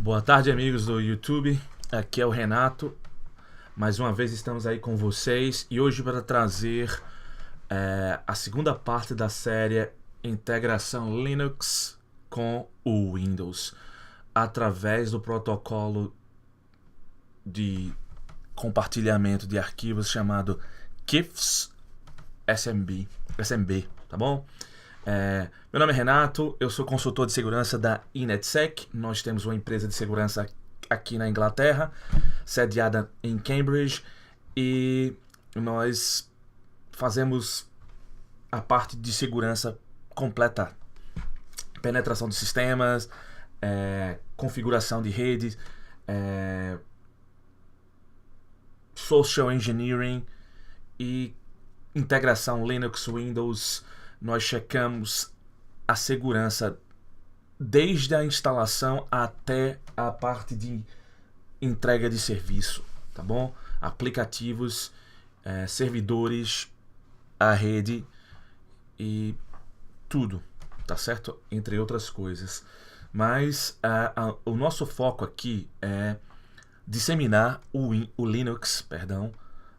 Boa tarde, amigos do YouTube. Aqui é o Renato. Mais uma vez estamos aí com vocês e hoje para trazer a segunda parte da série Integração Linux com o Windows através do protocolo de compartilhamento de arquivos chamado KIFS SMB, tá bom? Meu nome é Renato, eu sou consultor de segurança da INETSEC. Nós temos uma empresa de segurança aqui na Inglaterra, sediada em Cambridge, e nós fazemos a parte de segurança completa, penetração de sistemas, configuração de redes, social engineering e integração Linux-Windows. Nós checamos a segurança desde a instalação até a parte de entrega de serviço, tá bom? Aplicativos, servidores, a rede e tudo, tá certo? Entre outras coisas. Mas o nosso foco aqui é disseminar o Linux,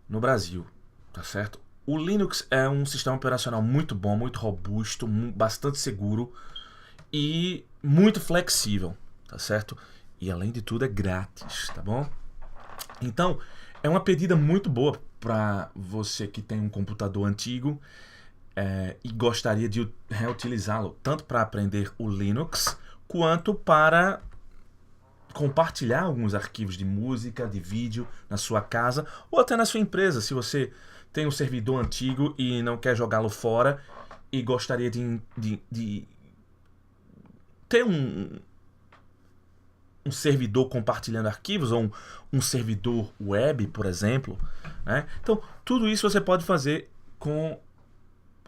no Brasil, tá certo? O Linux é um sistema operacional muito bom, muito robusto, bastante seguro e muito flexível, tá certo? E além de tudo é grátis, tá bom? Então, é uma pedida muito boa para você que tem um computador antigo e gostaria de reutilizá-lo, tanto para aprender o Linux, quanto para compartilhar alguns arquivos de música, de vídeo na sua casa ou até na sua empresa, se você tem um servidor antigo e não quer jogá-lo fora e gostaria de ter um servidor compartilhando arquivos ou um servidor web, por exemplo, né? Então, tudo isso você pode fazer com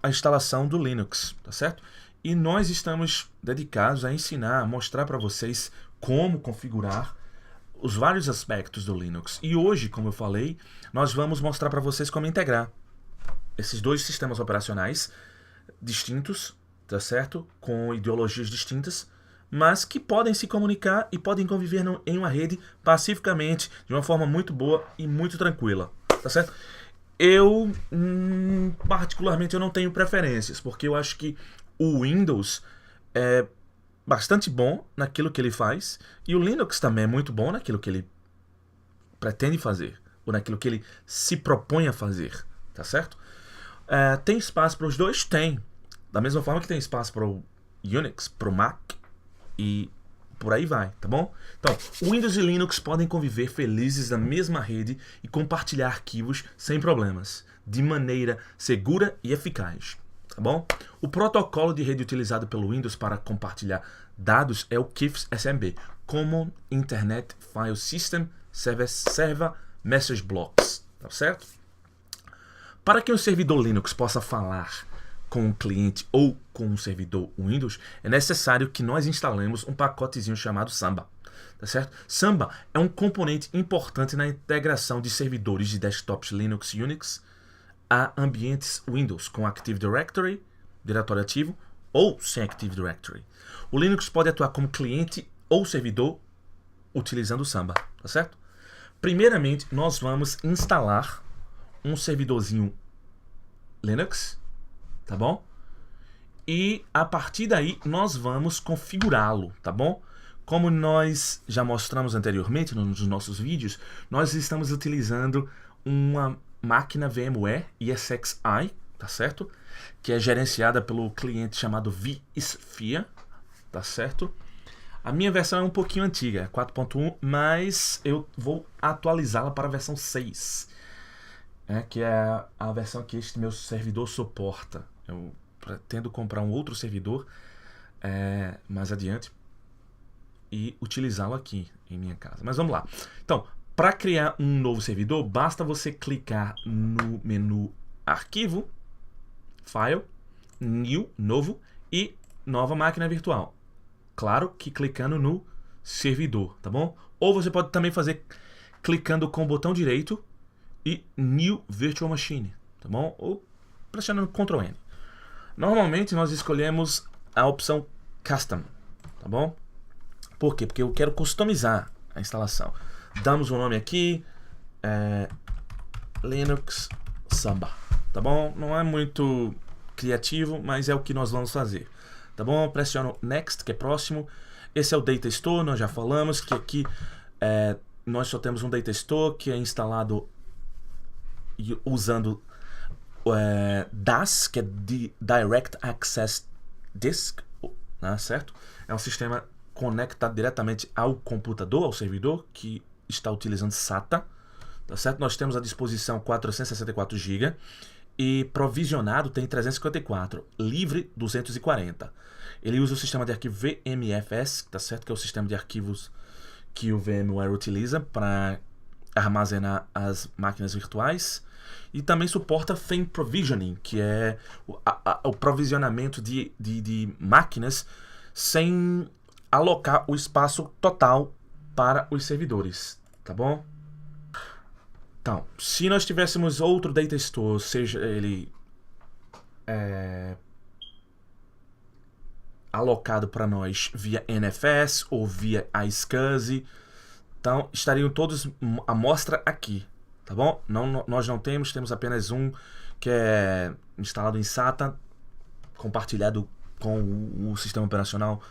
a instalação do Linux, tá certo? E nós estamos dedicados a ensinar, a mostrar para vocês como configurar os vários aspectos do Linux. E hoje, como eu falei, nós vamos mostrar para vocês como integrar esses dois sistemas operacionais distintos, tá certo? Com ideologias distintas, mas que podem se comunicar e podem conviver em uma rede pacificamente, de uma forma muito boa e muito tranquila, tá certo? Eu, particularmente, eu não tenho preferências, porque eu acho que o Windows é bastante bom naquilo que ele faz, e o Linux também é muito bom naquilo que ele pretende fazer, ou naquilo que ele se propõe a fazer, tá certo? Tem espaço para os dois? Tem. Da mesma forma que tem espaço para o Unix, para o Mac, e por aí vai, tá bom? Então, Windows e Linux podem conviver felizes na mesma rede e compartilhar arquivos sem problemas, de maneira segura e eficaz. Tá bom? O protocolo de rede utilizado pelo Windows para compartilhar dados é o KIFS SMB, Common Internet File System Server Message Blocks, tá certo? Para que um servidor Linux possa falar com um cliente ou com um servidor Windows, é necessário que nós instalemos um pacotezinho chamado Samba, tá certo? Samba é um componente importante na integração de servidores de desktops Linux e Unix a ambientes Windows com Active Directory, diretório ativo, ou sem Active Directory. O Linux pode atuar como cliente ou servidor utilizando o Samba, tá certo? Primeiramente, nós vamos instalar um servidorzinho Linux, tá bom? E a partir daí nós vamos configurá-lo, tá bom? Como nós já mostramos anteriormente nos nossos vídeos, nós estamos utilizando uma máquina VMware ESXi, tá certo? Que é gerenciada pelo cliente chamado vSphere, tá certo? A minha versão é um pouquinho antiga, é 4.1, mas eu vou atualizá-la para a versão 6, que é a versão que este meu servidor suporta. Eu pretendo comprar um outro servidor mais adiante e utilizá-lo aqui em minha casa. Mas vamos lá. Então, para criar um novo servidor, basta você clicar no menu Arquivo, File, New, Novo e Nova Máquina Virtual. Claro que clicando no servidor, tá bom? Ou você pode também fazer clicando com o botão direito e New Virtual Machine, tá bom? Ou pressionando Ctrl N. Normalmente nós escolhemos a opção Custom, tá bom? Por quê? Porque eu quero customizar a instalação. Damos um nome aqui, Linux Samba, tá bom? Não é muito criativo, mas é o que nós vamos fazer, tá bom? Pressiono Next, que é próximo. Esse é o Data Store, nós já falamos que aqui nós só temos um Data Store que é instalado usando DAS, que é Direct Access Disk, né, certo? É um sistema conectado diretamente ao computador, ao servidor, que está utilizando SATA, tá certo? Nós temos à disposição 464 GB e provisionado tem 354, livre 240. Ele usa o sistema de arquivo VMFS, tá certo? Que é o sistema de arquivos que o VMware utiliza para armazenar as máquinas virtuais. E também suporta Theme Provisioning, que é o provisionamento de máquinas sem alocar o espaço total para os servidores, tá bom? Então, se nós tivéssemos outro Data Store, seja ele alocado para nós via NFS ou via iSCSI, então estariam todos à mostra aqui, tá bom? Nós não temos apenas um que é instalado em SATA, compartilhado com o sistema operacional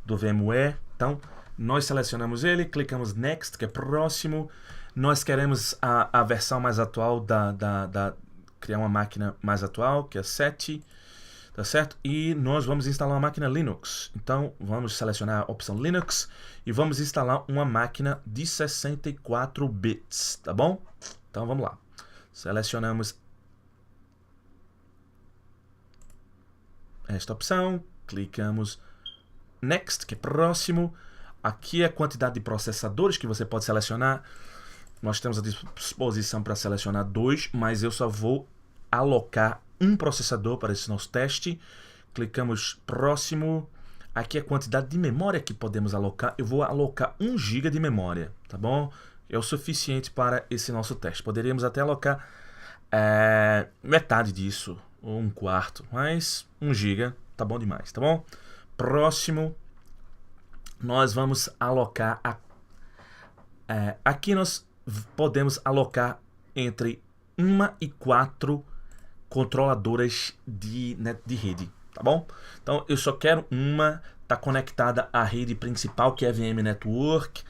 do VMware. Então, nós selecionamos ele, clicamos Next, que é próximo. Nós queremos a versão mais atual criar uma máquina mais atual, que é 7, tá certo? E nós vamos instalar uma máquina Linux. Então, vamos selecionar a opção Linux e vamos instalar uma máquina de 64 bits, tá bom? Então, vamos lá. Selecionamos esta opção, clicamos Next, que é próximo. Aqui é a quantidade de processadores que você pode selecionar. Nós temos a disposição para selecionar 2, mas eu só vou alocar um processador para esse nosso teste. Clicamos próximo. Aqui é a quantidade de memória que podemos alocar. Eu vou alocar 1 GB de memória, tá bom? É o suficiente para esse nosso teste. Poderíamos até alocar metade disso, ou 1/4, mas 1 GB tá bom demais, tá bom? Próximo, nós vamos alocar aqui nós podemos alocar entre 1 e 4 controladoras de rede, tá bom? Então eu só quero uma, tá conectada à rede principal, que é a VM Network.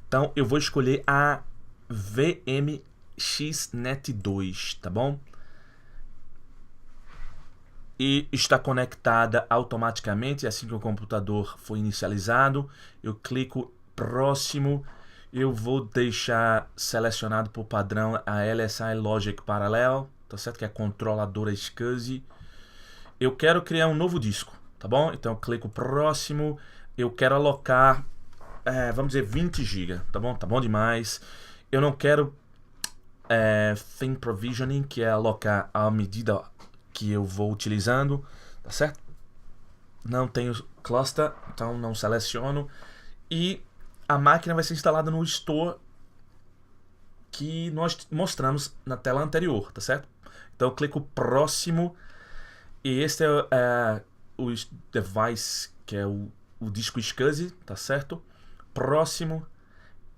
Então eu vou escolher a VMXNet2, tá bom? E está conectada automaticamente assim que o computador for inicializado. Eu clico próximo. Eu vou deixar selecionado por padrão a LSI Logic Parallel, tá certo? Que é a controladora SCSI. Eu quero criar um novo disco, tá bom? Então eu clico próximo. Eu quero alocar, vamos dizer, 20 GB, tá bom? Tá bom demais. Eu não quero Theme Provisioning, que é alocar a medida que eu vou utilizando, tá certo? Não tenho cluster, então não seleciono. E a máquina vai ser instalada no store que nós mostramos na tela anterior, tá certo? Então eu clico próximo e este é o device, que é o disco SCSI, tá certo? Próximo,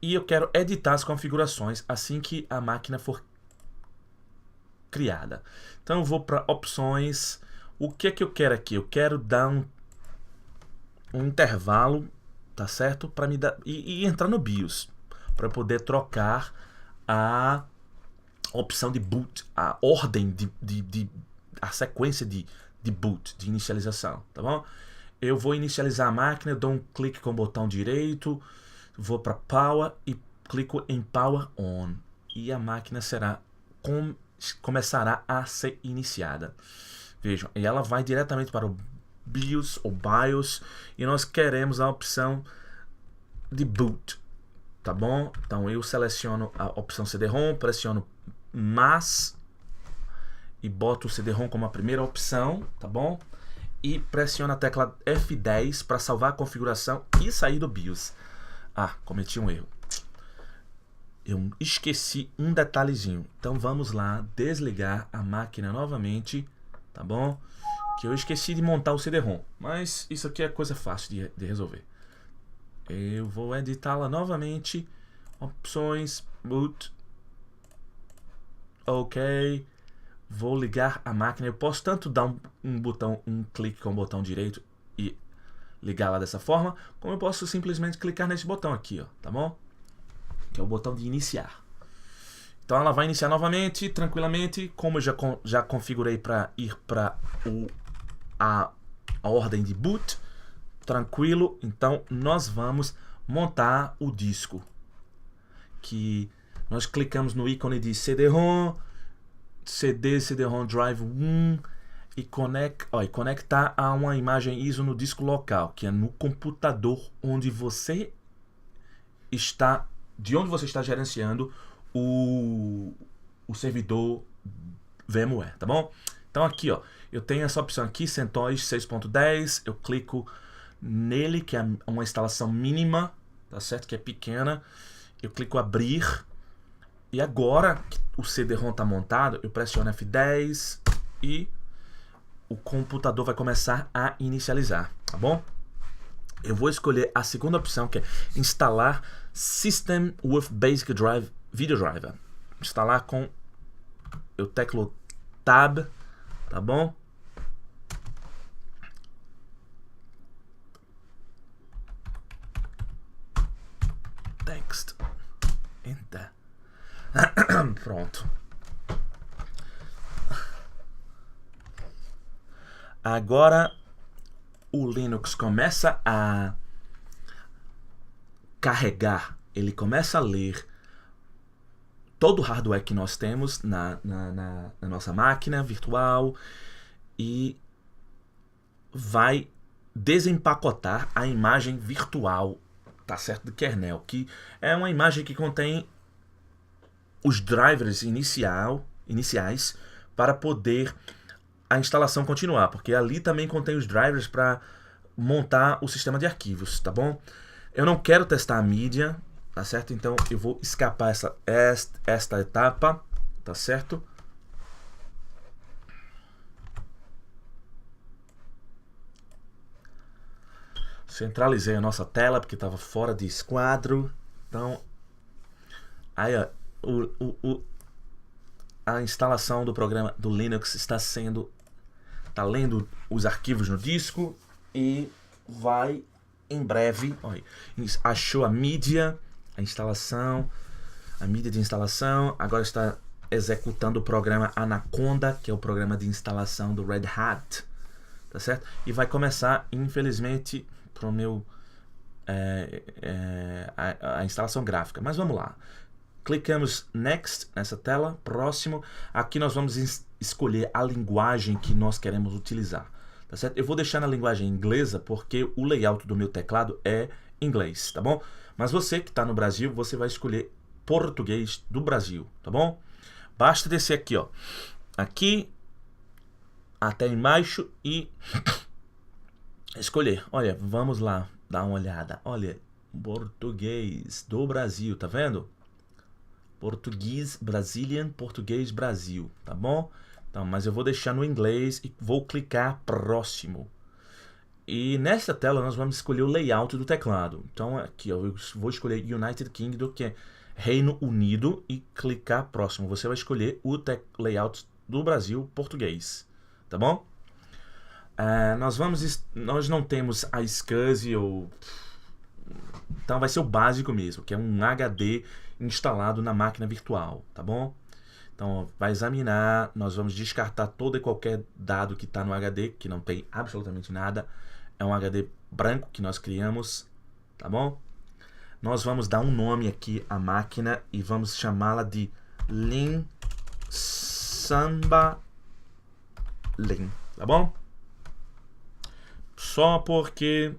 e eu quero editar as configurações assim que a máquina for criada. Então eu vou para opções. O que é que eu quero aqui? Eu quero dar um intervalo, tá certo? Para me dar e entrar no BIOS para poder trocar a opção de boot, a ordem a sequência de boot, de inicialização, tá bom? Eu vou inicializar a máquina, dou um clique com o botão direito, vou para Power e clico em Power On e a máquina começará a ser iniciada. Vejam, e ela vai diretamente para o BIOS ou BIOS e nós queremos a opção de boot, tá bom? Então eu seleciono a opção CD-ROM, pressiono mais e boto o CD-ROM como a primeira opção, tá bom? E pressiono a tecla F10 para salvar a configuração e sair do BIOS. Cometi um erro. Eu esqueci um detalhezinho. Então vamos lá desligar a máquina novamente, tá bom? Que eu esqueci de montar o CD-ROM, mas isso aqui é coisa fácil de resolver. Eu vou editá-la novamente. Opções, boot. Ok. Vou ligar a máquina. Eu posso tanto dar um clique com o botão direito e ligar lá dessa forma, como eu posso simplesmente clicar nesse botão aqui, ó, tá bom? Que é o botão de iniciar. Então ela vai iniciar novamente, tranquilamente, como eu já configurei para ir para a ordem de boot, tranquilo. Então nós vamos montar o disco, que nós clicamos no ícone de CD-ROM, CD-ROM Drive 1 e conectar a uma imagem ISO no disco local, que é no computador onde você está, de onde você está gerenciando o servidor VMware, tá bom? Então aqui, ó, eu tenho essa opção aqui, CentOS 6.10, eu clico nele, que é uma instalação mínima, tá certo? Que é pequena. Eu clico abrir, e agora que o CD-ROM está montado, eu pressiono F10 e o computador vai começar a inicializar, tá bom? Eu vou escolher a segunda opção, que é instalar System with Basic Drive Video Driver. Instalar com... eu teclo Tab, tá bom? Text. Enter. Pronto. Agora o Linux começa a carregar, ele começa a ler todo o hardware que nós temos na nossa máquina virtual e vai desempacotar a imagem virtual, tá certo, do kernel, que é uma imagem que contém os drivers iniciais para poder a instalação continuar, porque ali também contém os drivers para montar o sistema de arquivos, tá bom? Eu não quero testar a mídia, tá certo? Então eu vou escapar esta etapa, tá certo? Centralizei a nossa tela porque estava fora de esquadro. Então, aí ó, a instalação do programa do Linux está lendo os arquivos no disco e vai em breve, olha, achou a mídia, a instalação, a mídia de instalação, agora está executando o programa Anaconda, que é o programa de instalação do Red Hat, tá certo? E vai começar, infelizmente, pro meu a instalação gráfica, mas vamos lá. Clicamos Next nessa tela, próximo. Aqui nós vamos escolher a linguagem que nós queremos utilizar, tá certo? Eu vou deixar na linguagem inglesa porque o layout do meu teclado é inglês, tá bom? Mas você que está no Brasil, você vai escolher português do Brasil, tá bom? Basta descer aqui, ó, aqui até embaixo e escolher. Olha, vamos lá dar uma olhada. Olha, português do Brasil, tá vendo? Português Brazilian, português Brasil, tá bom? Então, mas eu vou deixar no inglês e vou clicar próximo. E nessa tela nós vamos escolher o layout do teclado. Então aqui eu vou escolher United Kingdom, que é Reino Unido, e clicar próximo. Você vai escolher o layout do Brasil português, tá bom? Nós não temos a SCSI ou... então vai ser o básico mesmo, que é um HD instalado na máquina virtual, tá bom? Então vai examinar, nós vamos descartar todo e qualquer dado que está no HD, que não tem absolutamente nada. É um HD branco que nós criamos, tá bom? Nós vamos dar um nome aqui à máquina e vamos chamá-la de Lin Samba Lin, tá bom? Só porque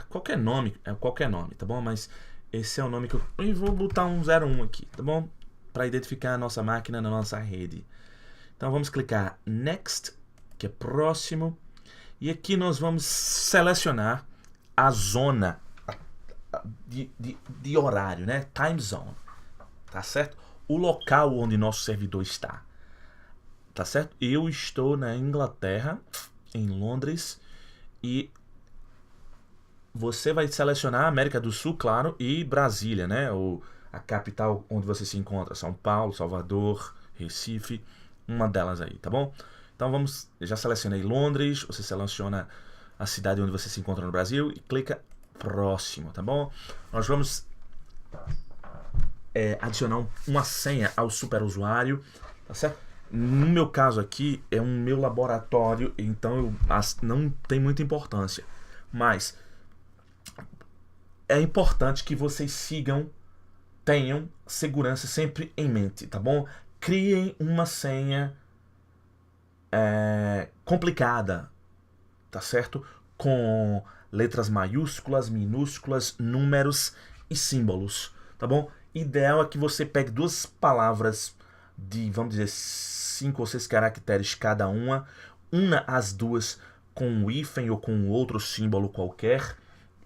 qualquer nome, tá bom? Mas esse é o nome que eu vou botar um 01 aqui, tá bom? Para identificar a nossa máquina na nossa rede. Então vamos clicar Next, que é próximo. E aqui nós vamos selecionar a zona de horário, né? Time Zone, tá certo? O local onde nosso servidor está, tá certo? Eu estou na Inglaterra, em Londres, e você vai selecionar a América do Sul, claro, e Brasília, né? A capital onde você se encontra, São Paulo, Salvador, Recife, uma delas aí, tá bom? Então eu já selecionei Londres, você seleciona a cidade onde você se encontra no Brasil e clica próximo, tá bom? Nós vamos adicionar uma senha ao superusuário, tá certo? No meu caso aqui é um meu laboratório, então não tem muita importância, mas é importante que vocês tenham segurança sempre em mente, tá bom? Criem uma senha complicada, tá certo? Com letras maiúsculas, minúsculas, números e símbolos, tá bom? Ideal é que você pegue duas palavras de, vamos dizer, 5 ou 6 caracteres cada uma, una as duas com um hífen ou com outro símbolo qualquer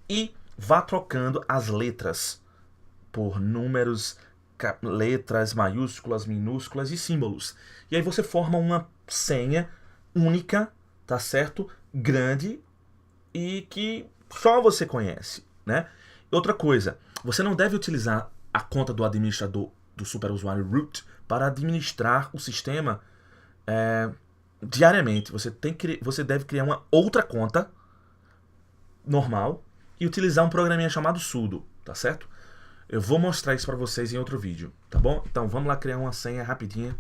e vá trocando as letras por números, letras maiúsculas, minúsculas e símbolos. E aí você forma uma senha única, tá certo? Grande e que só você conhece, né? Outra coisa, você não deve utilizar a conta do administrador do superusuário root para administrar o sistema diariamente. Você deve criar uma outra conta normal e utilizar um programinha chamado sudo, tá certo? Eu vou mostrar isso para vocês em outro vídeo, tá bom? Então vamos lá criar uma senha rapidinha.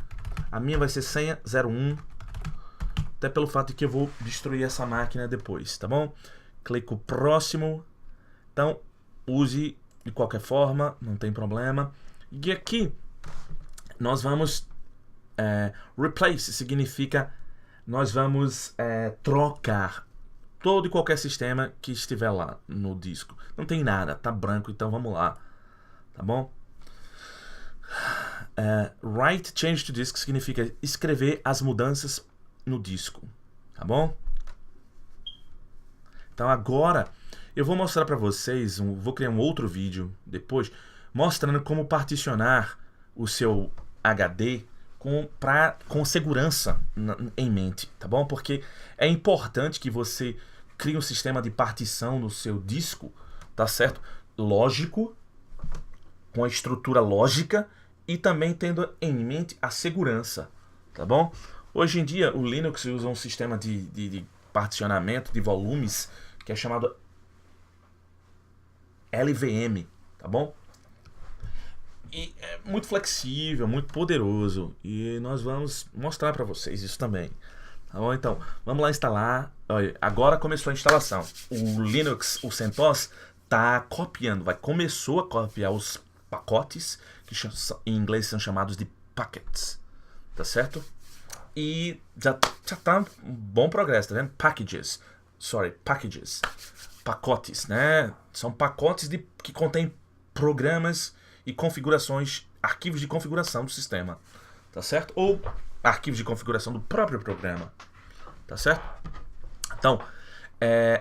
A minha vai ser senha 01, até pelo fato de que eu vou destruir essa máquina depois, tá bom? Clico próximo. Então use de qualquer forma, não tem problema. E aqui nós vamos replace, significa nós vamos trocar todo e qualquer sistema que estiver lá no disco. Não tem nada, tá branco, então vamos lá, tá bom? Write change to disk significa escrever as mudanças no disco, tá bom? Então agora eu vou mostrar para vocês, vou criar um outro vídeo depois, mostrando como particionar o seu HD com segurança em mente, tá bom? Porque é importante que você crie um sistema de partição no seu disco, tá certo? Lógico, com a estrutura lógica e também tendo em mente a segurança, tá bom? Hoje em dia o Linux usa um sistema de particionamento de volumes que é chamado LVM, tá bom? E é muito flexível, muito poderoso e nós vamos mostrar para vocês isso também. Tá bom? Então, vamos lá instalar. Olha, agora começou a instalação. O Linux, o CentOS, começou a copiar os pacotes, que em inglês são chamados de packets, tá certo? E já tá um bom progresso, tá vendo? Packages, pacotes, né? São pacotes que contêm programas e configurações, arquivos de configuração do sistema, tá certo? Ou arquivos de configuração do próprio programa, tá certo? Então,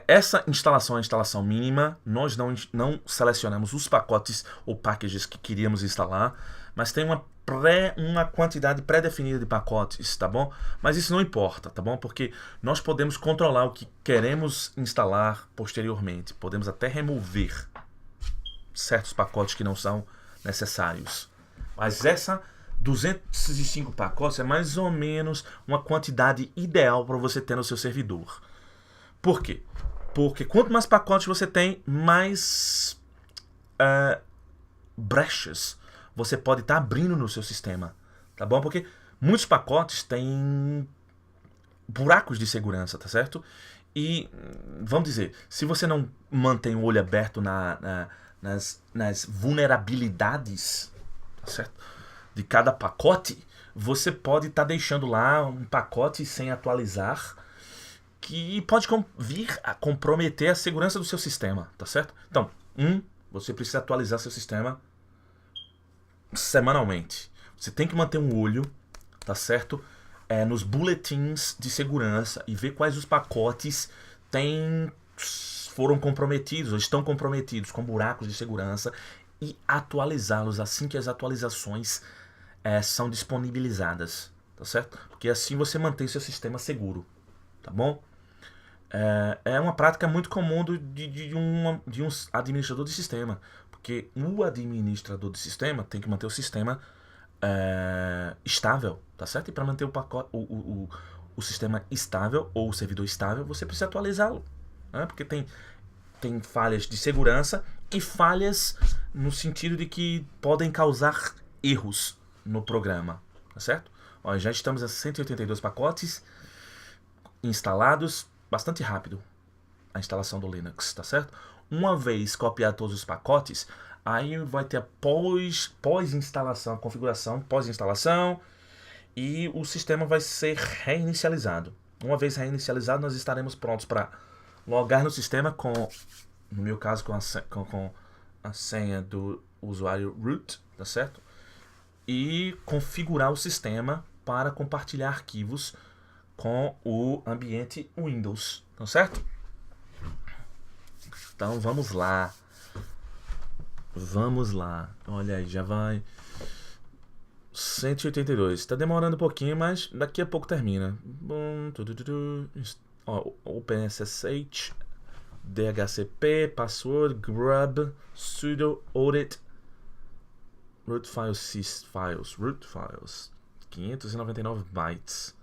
essa instalação é a instalação mínima. Nós não selecionamos os pacotes ou packages que queríamos instalar, mas tem uma quantidade pré-definida de pacotes, tá bom? Mas isso não importa, tá bom? Porque nós podemos controlar o que queremos instalar posteriormente. Podemos até remover certos pacotes que não são necessários. Mas essa 205 pacotes é mais ou menos uma quantidade ideal para você ter no seu servidor. Por quê? Porque quanto mais pacotes você tem, mais brechas você pode estar abrindo no seu sistema, tá bom? Porque muitos pacotes têm buracos de segurança, tá certo? E, vamos dizer, se você não mantém o olho aberto nas vulnerabilidades, tá certo? De cada pacote, você pode estar deixando lá um pacote sem atualizar que pode vir a comprometer a segurança do seu sistema, tá certo? Então, você precisa atualizar seu sistema semanalmente. Você tem que manter um olho, tá certo? Nos boletins de segurança e ver quais os pacotes foram comprometidos ou estão comprometidos com buracos de segurança e atualizá-los assim que as atualizações são disponibilizadas, tá certo? Porque assim você mantém seu sistema seguro, tá bom? É uma prática muito comum de um administrador de sistema. Porque o administrador de sistema tem que manter o sistema estável, tá certo? E para manter o pacote, o sistema estável ou o servidor estável, você precisa atualizá-lo, né? Porque tem falhas de segurança e falhas no sentido de que podem causar erros no programa, tá certo? Ó, já estamos a 182 pacotes instalados, bastante rápido a instalação do Linux, tá certo? Uma vez copiar todos os pacotes, aí vai ter a pós-instalação, configuração pós-instalação, e o sistema vai ser reinicializado. Uma vez reinicializado, nós estaremos prontos para logar no sistema no meu caso, com a senha do usuário root, tá certo? E configurar o sistema para compartilhar arquivos com o ambiente Windows, tá certo? Então vamos lá. Vamos lá. Olha aí, já vai 182. Está demorando um pouquinho, mas daqui a pouco termina. OpenSSH, DHCP, password, grub, sudo, audit, root files, root files, 599 bytes.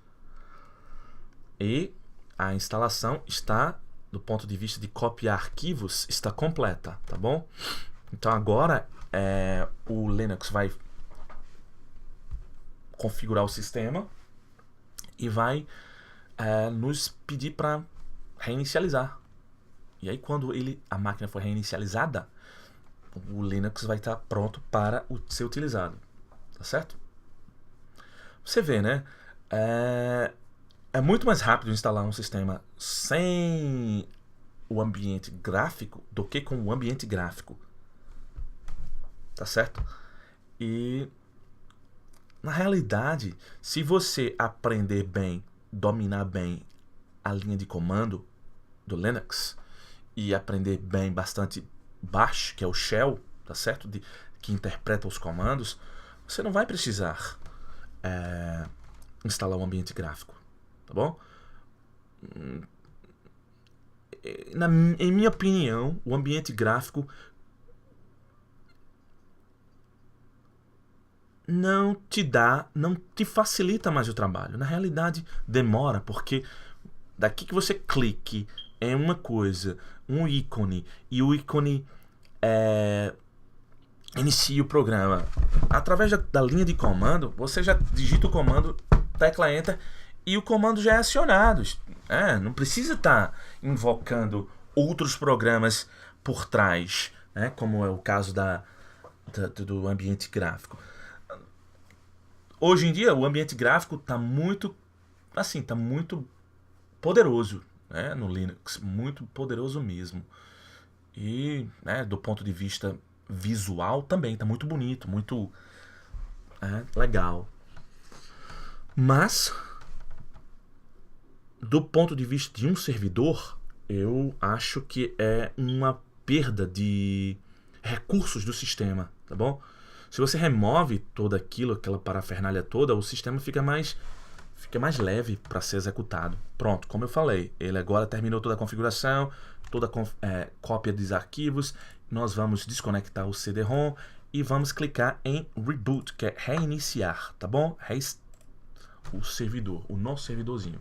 E a instalação está, do ponto de vista de copiar arquivos, está completa, tá bom? Então agora o Linux vai configurar o sistema e vai nos pedir para reinicializar. E aí quando a máquina for reinicializada, o Linux vai estar pronto para ser utilizado, tá certo? Você vê, né? É muito mais rápido instalar um sistema sem o ambiente gráfico do que com o ambiente gráfico. Tá certo? E na realidade, se você aprender bem, dominar bem a linha de comando do Linux e aprender bem bastante Bash, que é o shell, tá certo? Que interpreta os comandos, você não vai precisar instalar um ambiente gráfico. Tá bom? Em minha opinião, o ambiente gráfico não te facilita mais o trabalho. Na realidade, demora, porque daqui que você clique em uma coisa, um ícone, e o ícone inicia o programa. Através da linha de comando, você já digita o comando, tecla Enter, e o comando já é acionado. Não precisa estar invocando outros programas por trás, né? Como é o caso do ambiente gráfico. Hoje em dia, o ambiente gráfico está muito poderoso, né? No Linux, muito poderoso mesmo. E, né, do ponto de vista visual também está muito bonito, muito legal. Mas do ponto de vista de um servidor, eu acho que é uma perda de recursos do sistema, tá bom? Se você remove todo aquilo, aquela parafernália toda, o sistema fica mais leve para ser executado. Pronto, como eu falei, ele agora terminou toda a configuração, toda a cópia dos arquivos. Nós vamos desconectar o CD-ROM e vamos clicar em Reboot, que é reiniciar, tá bom? O servidor, o nosso servidorzinho.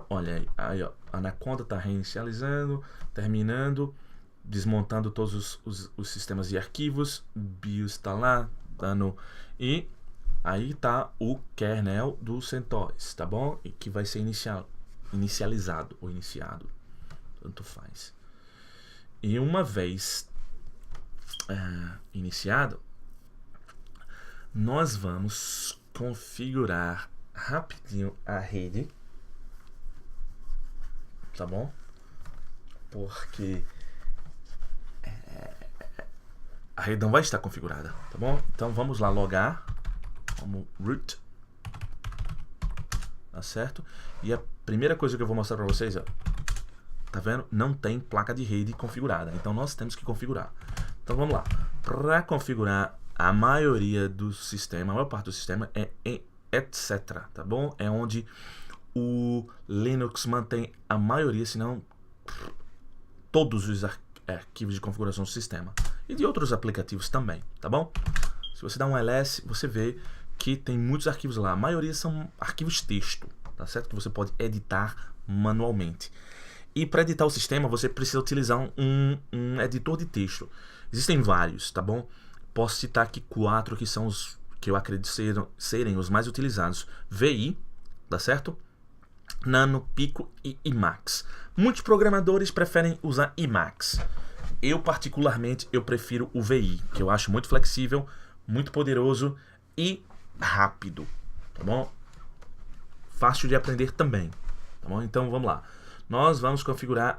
Olha aí, ó, a Anaconda está reinicializando, terminando, desmontando todos os sistemas de arquivos, BIOS está lá, e aí está o kernel do CentOS, tá bom? E que vai ser inicializado ou iniciado, tanto faz. E uma vez iniciado, nós vamos configurar rapidinho a rede, tá bom? Porque a rede não vai estar configurada, tá bom? Então vamos lá logar como root, tá certo? E a primeira coisa que eu vou mostrar para vocês, ó, tá vendo? Não tem placa de rede configurada, então nós temos que configurar. Então vamos lá. Para configurar a maioria do sistema, a maior parte do sistema é em etc, tá bom? É onde o Linux mantém a maioria, se não todos os arquivos de configuração do sistema. E de outros aplicativos também, tá bom? Se você dá um ls, você vê que tem muitos arquivos lá. A maioria são arquivos texto, tá certo? Que você pode editar manualmente. E para editar o sistema, você precisa utilizar um editor de texto. Existem vários, tá bom? Posso citar aqui 4 que são os que eu acredito serem os mais utilizados. VI, tá certo? Nano, Pico e Emacs. Muitos programadores preferem usar Emacs. Eu, particularmente, eu prefiro o VI, que eu acho muito flexível, muito poderoso e rápido, tá bom? Fácil de aprender também, tá bom? Então, vamos lá. Nós vamos configurar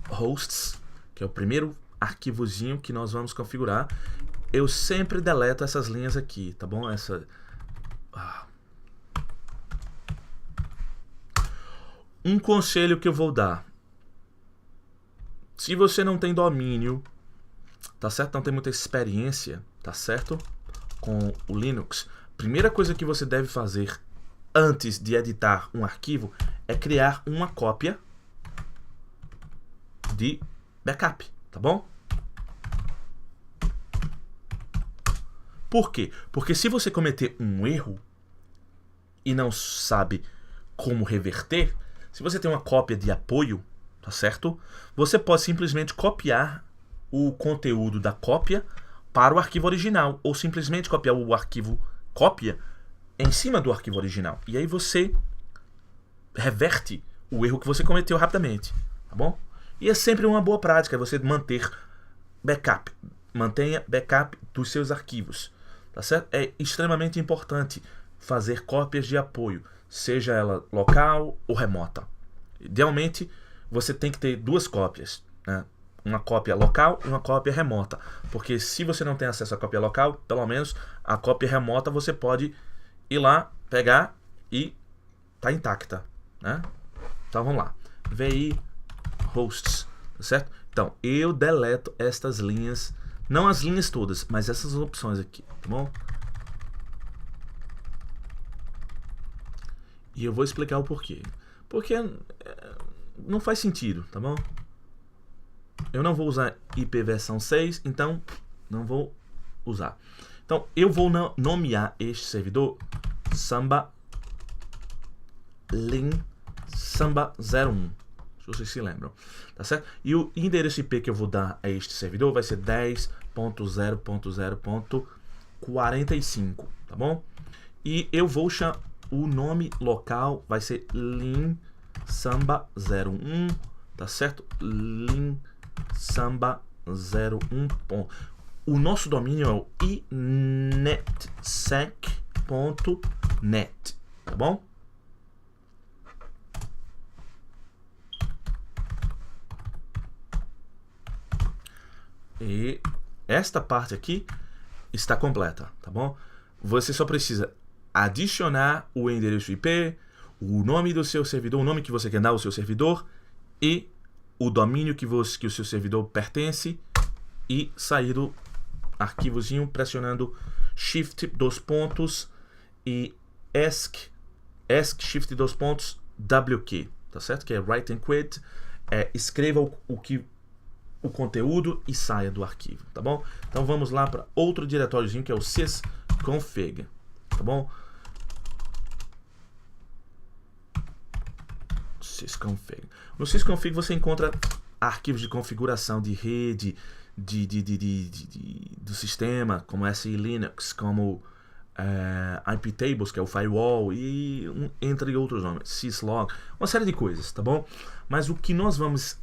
hosts, que é o primeiro arquivozinho que nós vamos configurar. Eu sempre deleto essas linhas aqui, tá bom? Um conselho que eu vou dar. Se você não tem domínio, tá certo? Não tem muita experiência, tá certo? Com o Linux, primeira coisa que você deve fazer antes de editar um arquivo é criar uma cópia de backup, tá bom? Por quê? Porque se você cometer um erro e não sabe como reverter, se você tem uma cópia de apoio, tá certo? Você pode simplesmente copiar o conteúdo da cópia para o arquivo original, ou simplesmente copiar o arquivo cópia em cima do arquivo original. E aí você reverte o erro que você cometeu rapidamente, tá bom? E é sempre uma boa prática você manter backup. Mantenha backup dos seus arquivos, tá certo? É extremamente importante fazer cópias de apoio, seja ela local ou remota. Idealmente, você tem que ter 2 cópias, né? Uma cópia local e uma cópia remota. Porque se você não tem acesso à cópia local, pelo menos a cópia remota você pode ir lá, pegar e tá intacta, né? Então vamos lá. VI hosts, tá certo? Então, eu deleto estas linhas, não as linhas todas, mas essas opções aqui, tá bom? E eu vou explicar o porquê. Porque não faz sentido, tá bom? Eu não vou usar IP versão 6, então não vou usar. Então, eu vou nomear este servidor Samba Lin Samba 01. Se vocês se lembram, tá certo? E o endereço IP que eu vou dar a este servidor vai ser 10.0.0.45, tá bom? E eu vou chamar o nome local vai ser Lin Samba 01, tá certo? Lin Samba 01. O nosso domínio é o inetsec.net, tá bom? E esta parte aqui está completa, tá bom? Você só precisa adicionar o endereço IP, o nome do seu servidor, o nome que você quer dar ao seu servidor e o domínio que o seu servidor pertence e sair do arquivozinho pressionando Shift 2 pontos e ESC Shift 2 pontos WQ, tá certo? Que é write and quit, escreva o conteúdo e saia do arquivo, tá bom? Então vamos lá para outro diretóriozinho que é o sysconfig, tá bom? Sysconfig. No sysconfig você encontra arquivos de configuração de rede do sistema, como SE Linux, como iptables, que é o firewall, e entre outros nomes, syslog, uma série de coisas, tá bom? Mas o que nós vamos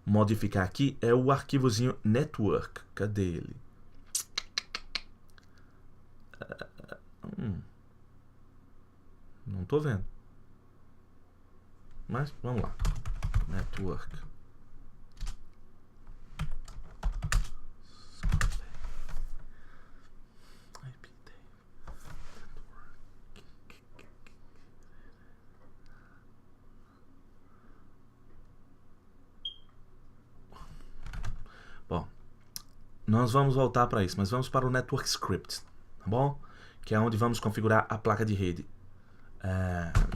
modificar aqui é o arquivozinho network. Cadê ele? Não tô vendo. Mas vamos lá. Network. Bom, nós vamos voltar para isso, mas vamos para o Network Script, tá bom? Que é onde vamos configurar a placa de rede.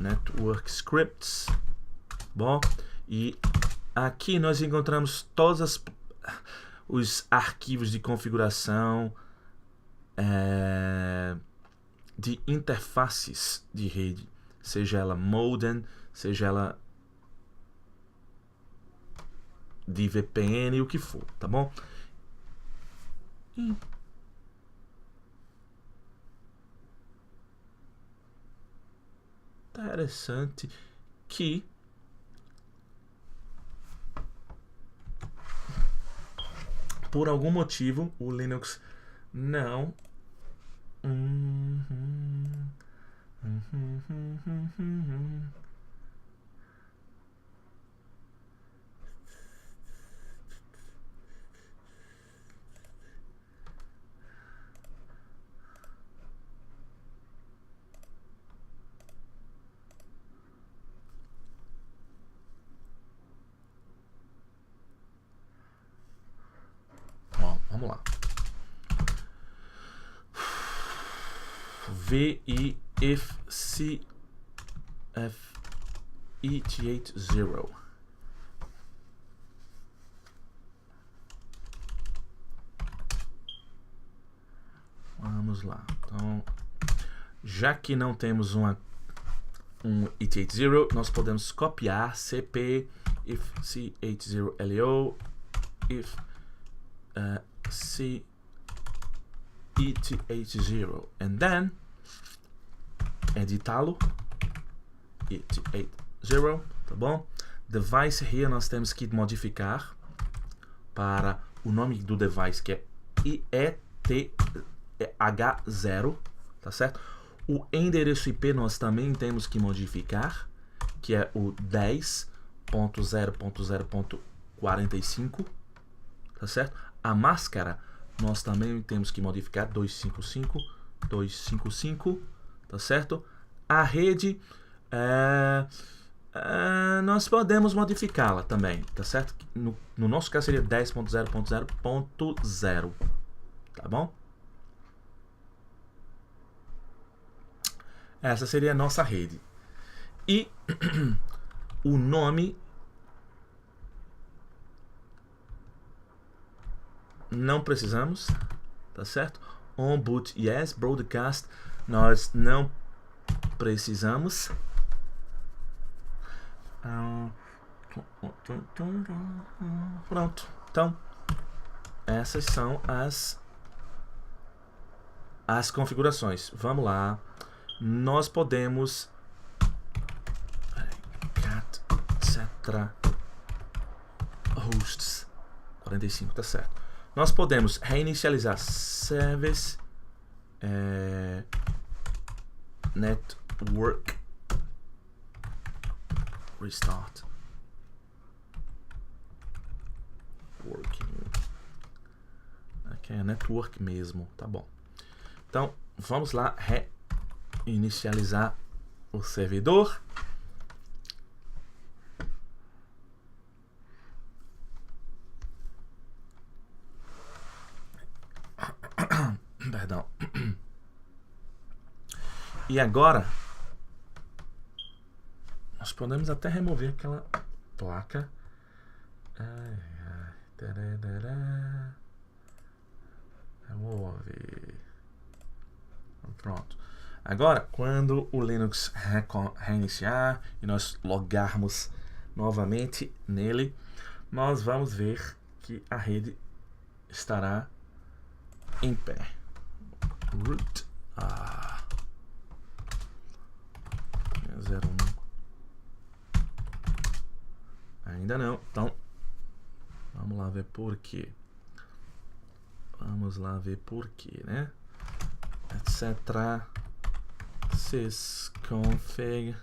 Network Scripts. Bom, e aqui nós encontramos todos os arquivos de configuração de interfaces de rede, seja ela modem, seja ela de VPN, o que for, tá bom? Interessante que por algum motivo o Linux não Bom, vamos lá. VIFCF80. Vamos lá. Então, já que não temos um ET80, nós podemos copiar CP if C80LO if C80 and then editá-lo ET80, tá bom? Device here nós temos que modificar para o nome do device, que é ETH0, tá certo? O endereço IP nós também temos que modificar, que é o 10.0.0.45, tá certo? A máscara nós também temos que modificar 255, tá certo? A rede nós podemos modificá-la também, tá certo? No nosso caso seria 10.0.0.0, tá bom? Essa seria a nossa rede. E o nome não precisamos, tá certo? On boot yes, broadcast nós não precisamos. Pronto. Então, essas são as configurações. Vamos lá. Nós podemos cat etc hosts 45, tá certo. Nós podemos reinicializar service network restart working. Aqui é network mesmo, tá bom. Então, vamos lá reinicializar o servidor. Perdão. E agora nós podemos até remover aquela placa. Remove. Pronto. Agora, quando o Linux reiniciar e nós logarmos novamente nele, nós vamos ver que a rede estará em pé. Root 01. Ainda não. Então, vamos lá ver por quê. Vamos lá ver por quê, né? Etc. sysconfig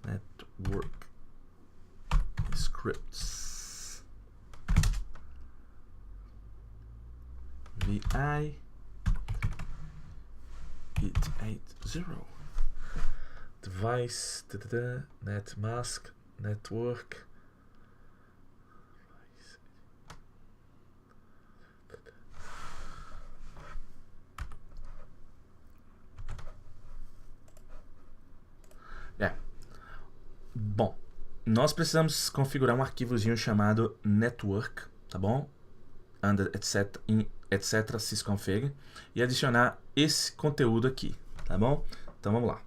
network scripts vi ET80 device netmask network Bom, nós precisamos configurar um arquivozinho chamado network, tá bom? Under etc sysconfig e adicionar esse conteúdo aqui, tá bom? Então vamos lá.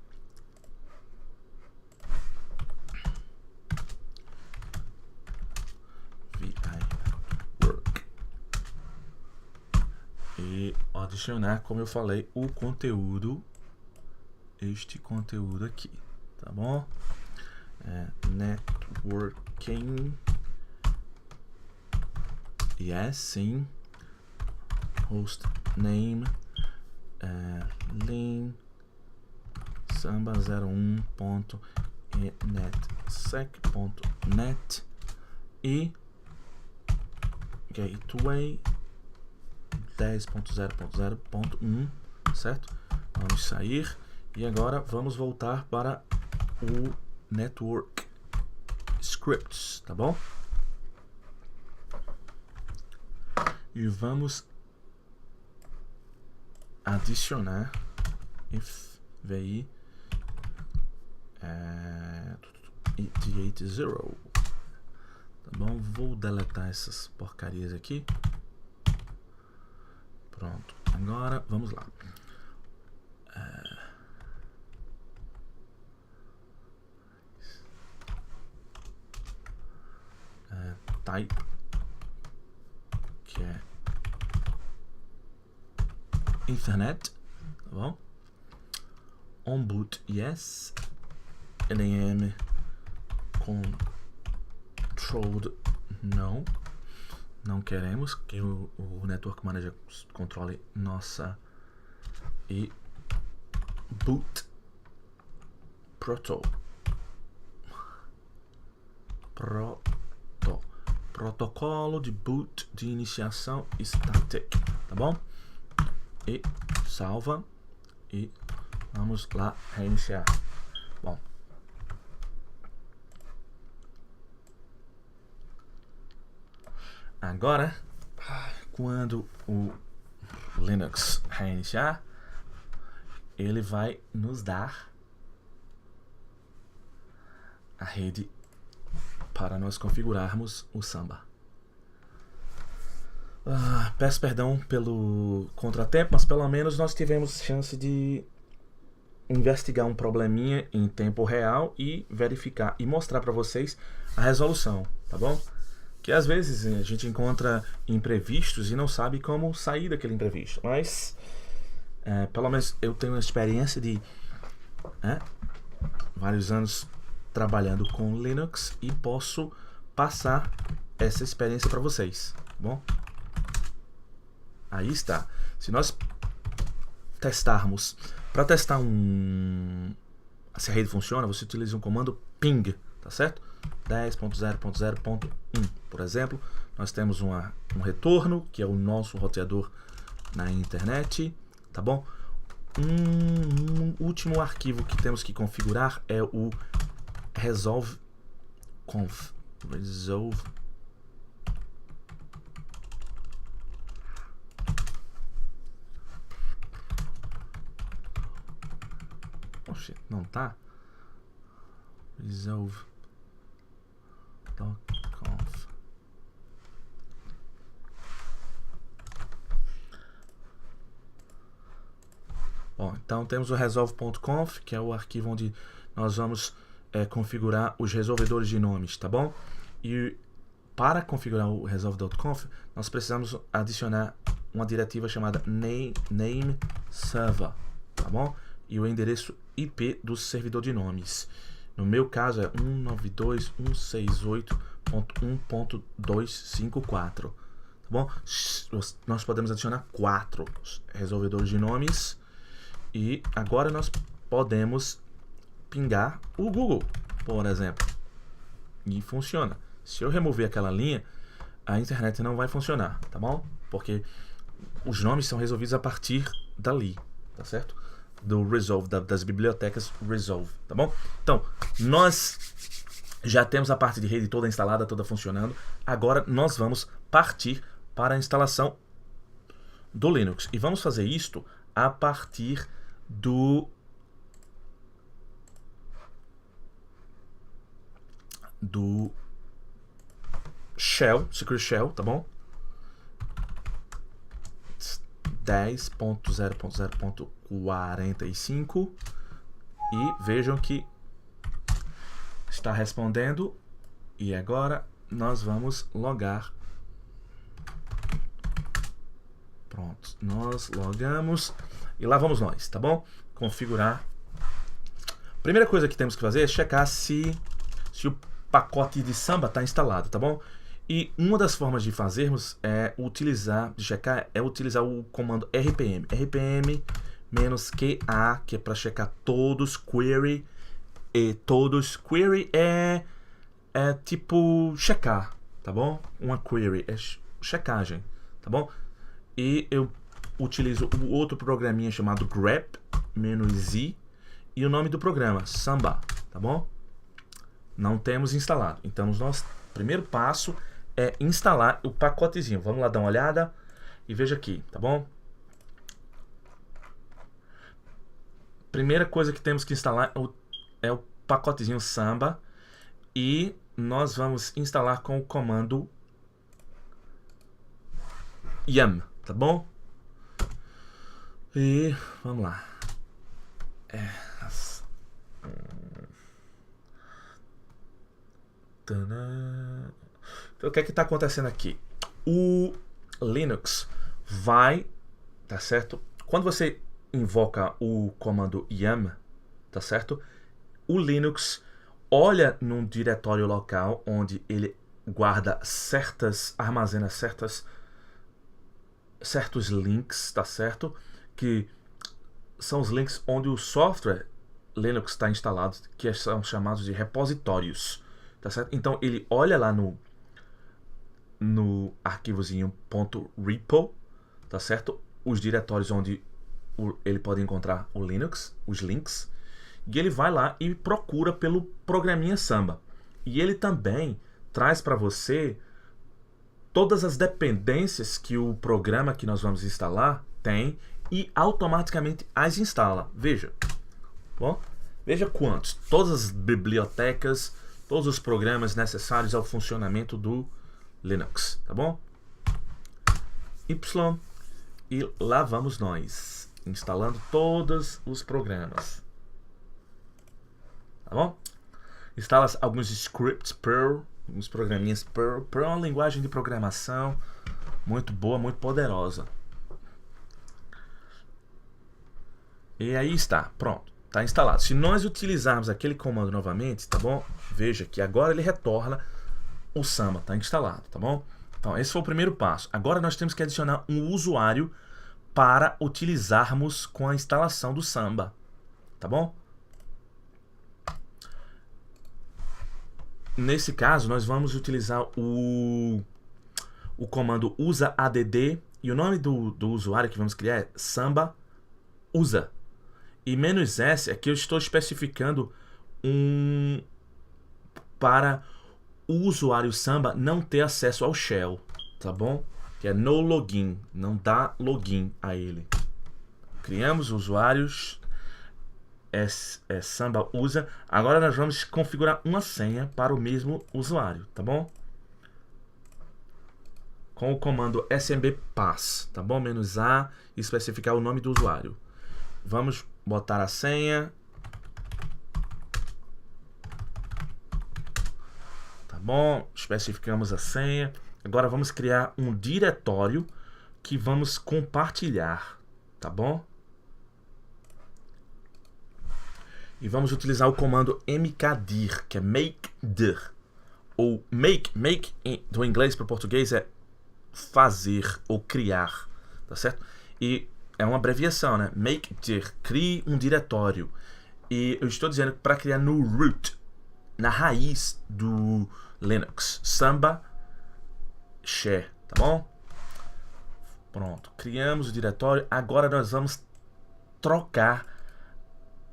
Work. E adicionar, como eu falei, o conteúdo, este conteúdo aqui, tá bom? Networking, yes, sim, host name, lin samba01.netsec.net e gateway 10.0.0.1, certo? Vamos sair e agora vamos voltar para o network scripts, tá bom? E vamos adicionar if vi 80, tá bom? Vou deletar essas porcarias aqui. Pronto, agora vamos lá. Type, que é internet, tá bom? On boot, yes. NAM controlled, não. Não queremos que o Network Manager controle nossa. E boot protocolo de boot de iniciação static, tá bom? E salva e vamos lá reiniciar. Bom, agora quando o Linux reiniciar, ele vai nos dar a rede para nós configurarmos o Samba. Peço perdão pelo contratempo, mas pelo menos nós tivemos chance de investigar um probleminha em tempo real e verificar e mostrar para vocês a resolução, tá bom? Que às vezes a gente encontra imprevistos e não sabe como sair daquele imprevisto, mas pelo menos eu tenho uma experiência de vários anos trabalhando com Linux e posso passar essa experiência para vocês, tá bom? Aí está. Se nós testarmos, para testar se a rede funciona, você utiliza um comando ping, tá certo? 10.0.0.1, por exemplo, nós temos um retorno, que é o nosso roteador na internet, tá bom? Um último arquivo que temos que configurar é o resolve conf. Oxe, não tá? Resolve.conf. Bom, então temos o resolve.conf, que é o arquivo onde nós vamos configurar os resolvedores de nomes, tá bom? E para configurar o resolve.conf, nós precisamos adicionar uma diretiva chamada name server, tá bom? E o endereço IP do servidor de nomes. No meu caso é 192.168.1.254, tá bom? Nós podemos adicionar 4 resolvedores de nomes e agora nós podemos pingar o Google, por exemplo, e funciona. Se eu remover aquela linha, a internet não vai funcionar, tá bom? Porque os nomes são resolvidos a partir dali, tá certo? Do Resolve, das bibliotecas Resolve, tá bom? Então, nós já temos a parte de rede toda instalada, toda funcionando. Agora nós vamos partir para a instalação do Linux. E vamos fazer isto a partir do do shell, secret shell, tá bom? 10.0.0.45 e vejam que está respondendo. E agora nós vamos logar. Pronto, nós logamos e lá vamos nós, tá bom? Configurar. Primeira coisa que temos que fazer é checar se o pacote de Samba está instalado, tá bom? E uma das formas de fazermos é utilizar o comando rpm. rpm-qa, que é para checar todos, query e todos. Query é tipo checar, tá bom? Uma query é checagem, tá bom? E eu utilizo o outro programinha chamado grep-z e o nome do programa, Samba, tá bom? Não temos instalado. Então, o nosso primeiro passo é instalar o pacotezinho. Vamos lá dar uma olhada e veja aqui, tá bom? Primeira coisa que temos que instalar é o pacotezinho Samba e nós vamos instalar com o comando yum, tá bom? E vamos lá. Então, o que é que está acontecendo aqui? O Linux vai, tá certo? Quando você invoca o comando yum, tá certo? O Linux olha num diretório local onde ele guarda armazena certos links, tá certo? Que são os links onde o software Linux está instalado, que são chamados de repositórios, tá certo? Então ele olha lá no arquivozinho .repo, tá certo? Os diretórios onde ele pode encontrar o Linux, os links, e ele vai lá e procura pelo programinha Samba. E ele também traz para você todas as dependências que o programa que nós vamos instalar tem e automaticamente as instala. Veja, bom? Veja quantos, todas as bibliotecas, todos os programas necessários ao funcionamento do Linux, tá bom? Y e lá vamos nós, instalando todos os programas, tá bom? Instala alguns scripts Perl, uns programinhas Perl. Perl é uma linguagem de programação muito boa, muito poderosa. E aí está, pronto, está instalado. Se nós utilizarmos aquele comando novamente, tá bom? Veja que agora ele retorna o Samba, está instalado, tá bom? Então esse foi o primeiro passo. Agora nós temos que adicionar um usuário para utilizarmos com a instalação do Samba, tá bom? Nesse caso nós vamos utilizar o comando usa-add e o nome do usuário que vamos criar é Samba usa. E "-s" aqui eu estou especificando para o usuário Samba não ter acesso ao shell, tá bom? Que é no login, não dá login a ele. Criamos usuários, Samba usa. Agora nós vamos configurar uma senha para o mesmo usuário, tá bom? Com o comando smb-pass, tá bom? "-a", e especificar o nome do usuário. Vamos botar a senha. Tá bom, especificamos a senha. Agora vamos criar um diretório que vamos compartilhar, tá bom? E vamos utilizar o comando mkdir, que é makedir. Ou make do inglês para o português é fazer ou criar, tá certo? E é uma abreviação, né? Makedir, crie um diretório. E eu estou dizendo para criar no root, na raiz do Linux, Samba share, tá bom? Pronto, criamos o diretório. Agora nós vamos trocar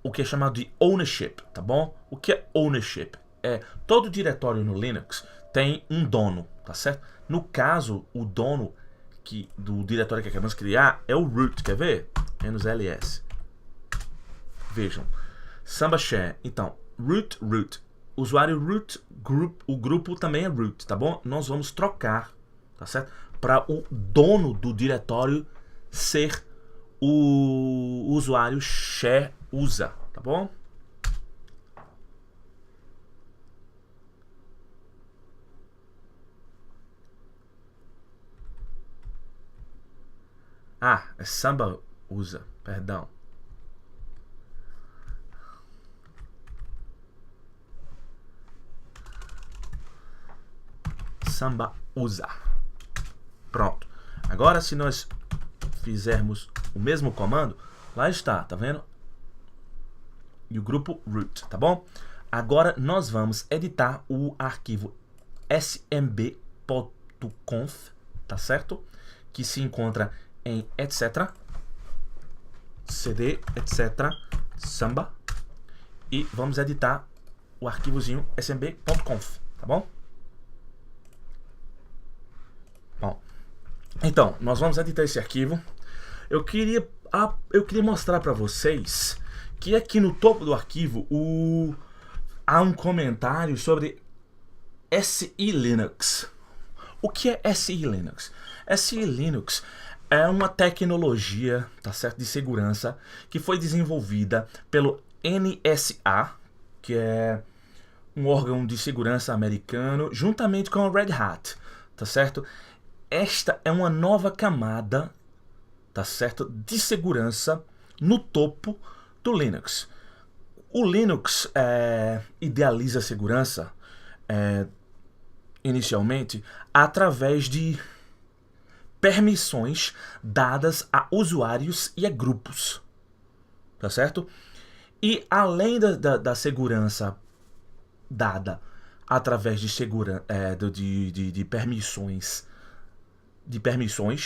o que é chamado de ownership, tá bom? O que é ownership? É todo diretório no Linux tem um dono, tá certo? No caso, o dono do diretório que acabamos de criar é o root, quer ver? -ls. Vejam, Samba share. Então, root, usuário root, o grupo também é root, tá bom? Nós vamos trocar, tá certo? Para o dono do diretório ser o usuário share usa, tá bom? Ah, é Samba usa, perdão. Samba usa. Pronto. Agora, se nós fizermos o mesmo comando, lá está, tá vendo? E o grupo root, tá bom? Agora nós vamos editar o arquivo smb.conf, tá certo? Que se encontra em etc, cd, etc, samba, e vamos editar o arquivozinho smb.conf, tá bom? Bom, então, nós vamos editar esse arquivo. Eu queria mostrar para vocês que aqui no topo do arquivo há um comentário sobre SE Linux. O que é SE Linux? SE Linux é uma tecnologia, tá certo, de segurança que foi desenvolvida pelo NSA, que é um órgão de segurança americano, juntamente com a Red Hat, tá certo? Esta é uma nova camada, tá certo, de segurança no topo do Linux. O Linux idealiza a segurança inicialmente através de permissões dadas a usuários e a grupos, tá certo? E além da segurança dada através de permissões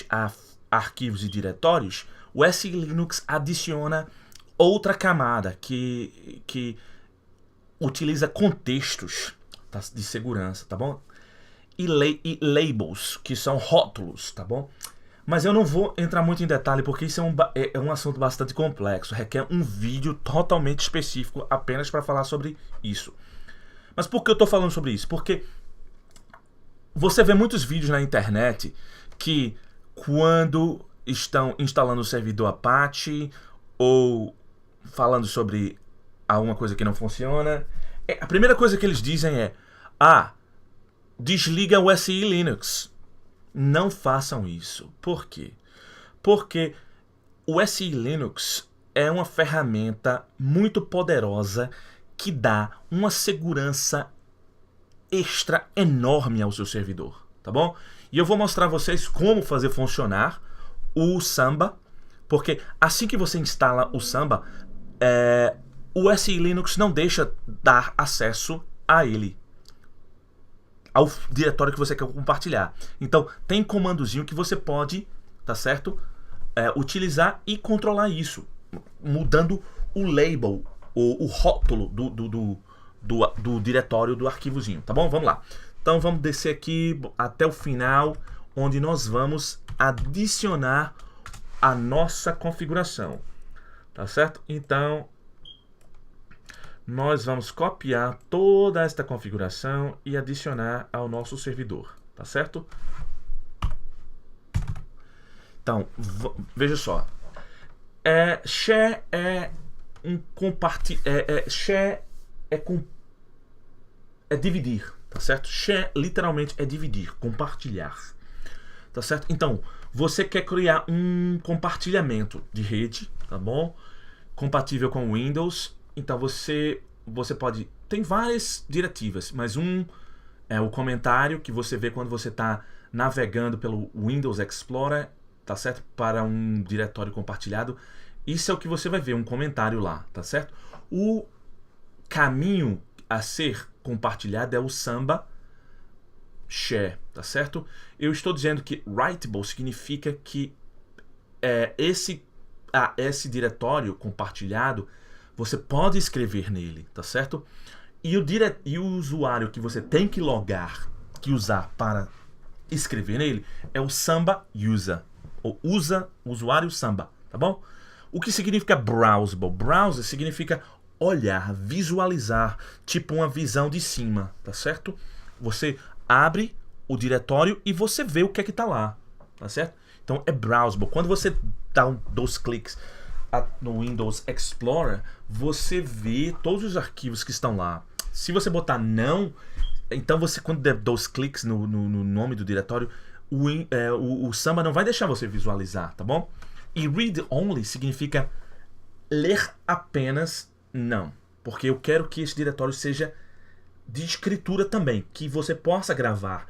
a arquivos e diretórios, o SE Linux adiciona outra camada que utiliza contextos de segurança, tá bom? E labels, que são rótulos, tá bom? Mas eu não vou entrar muito em detalhe, porque isso é um assunto bastante complexo, requer um vídeo totalmente específico apenas para falar sobre isso. Mas por que eu estou falando sobre isso? Porque você vê muitos vídeos na internet que, quando estão instalando o servidor Apache ou falando sobre alguma coisa que não funciona, a primeira coisa que eles dizem é: desliga o SE Linux. Não façam isso. Por quê? Porque o SE Linux é uma ferramenta muito poderosa que dá uma segurança extra enorme ao seu servidor, tá bom? E eu vou mostrar a vocês como fazer funcionar o Samba, porque assim que você instala o Samba, o SE Linux não deixa dar acesso a ele, ao diretório que você quer compartilhar. Então tem comandozinho que você pode, tá certo, utilizar e controlar isso, mudando o label, o rótulo do diretório do arquivozinho, tá bom? Vamos lá. Então vamos descer aqui até o final, onde nós vamos adicionar a nossa configuração, tá certo? Então nós vamos copiar toda esta configuração e adicionar ao nosso servidor, tá certo? Então, veja só. Share é um share é dividir, tá certo? Share literalmente é dividir, compartilhar, tá certo? Então, você quer criar um compartilhamento de rede, tá bom? Compatível com Windows. Então você pode... Tem várias diretivas, mas é o comentário que você vê quando você está navegando pelo Windows Explorer, tá certo? Para um diretório compartilhado. Isso é o que você vai ver, um comentário lá, tá certo? O caminho a ser compartilhado é o Samba Share, tá certo? Eu estou dizendo que Writable significa que esse diretório compartilhado, você pode escrever nele, tá certo? E o usuário que você tem que usar para escrever nele é o Samba User, ou usuário Samba, tá bom? O que significa browsable? Browser significa olhar, visualizar, tipo uma visão de cima, tá certo? Você abre o diretório e você vê o que é que tá lá, tá certo? Então é browsable. Quando você dá dois cliques no Windows Explorer, você vê todos os arquivos que estão lá. Se você botar não, então você, quando der dois cliques no nome do diretório, o Samba não vai deixar você visualizar, tá bom? E read only significa ler apenas não, porque eu quero que esse diretório seja de escritura também, que você possa gravar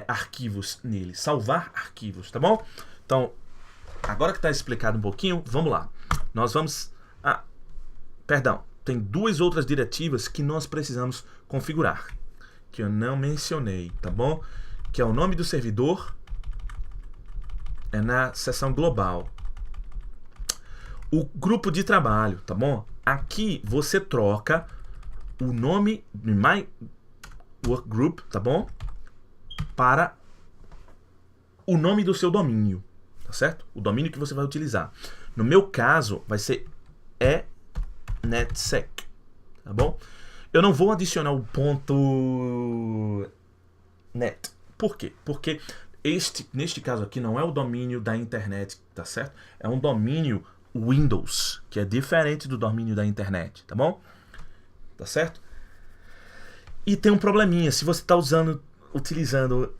arquivos nele, salvar arquivos, tá bom? Então, agora que está explicado um pouquinho, vamos lá. Nós vamos... perdão, tem duas outras diretivas que nós precisamos configurar, que eu não mencionei, tá bom? Que é o nome do servidor, é na seção global. O grupo de trabalho, tá bom? Aqui você troca o nome de My Workgroup, tá bom? Para o nome do seu domínio, tá certo? O domínio que você vai utilizar. No meu caso, vai ser .NETSEC, tá bom? Eu não vou adicionar o ponto .NET. Por quê? Porque neste caso aqui não é o domínio da internet, tá certo? É um domínio Windows, que é diferente do domínio da internet, tá bom? Tá certo? E tem um probleminha, se você está utilizando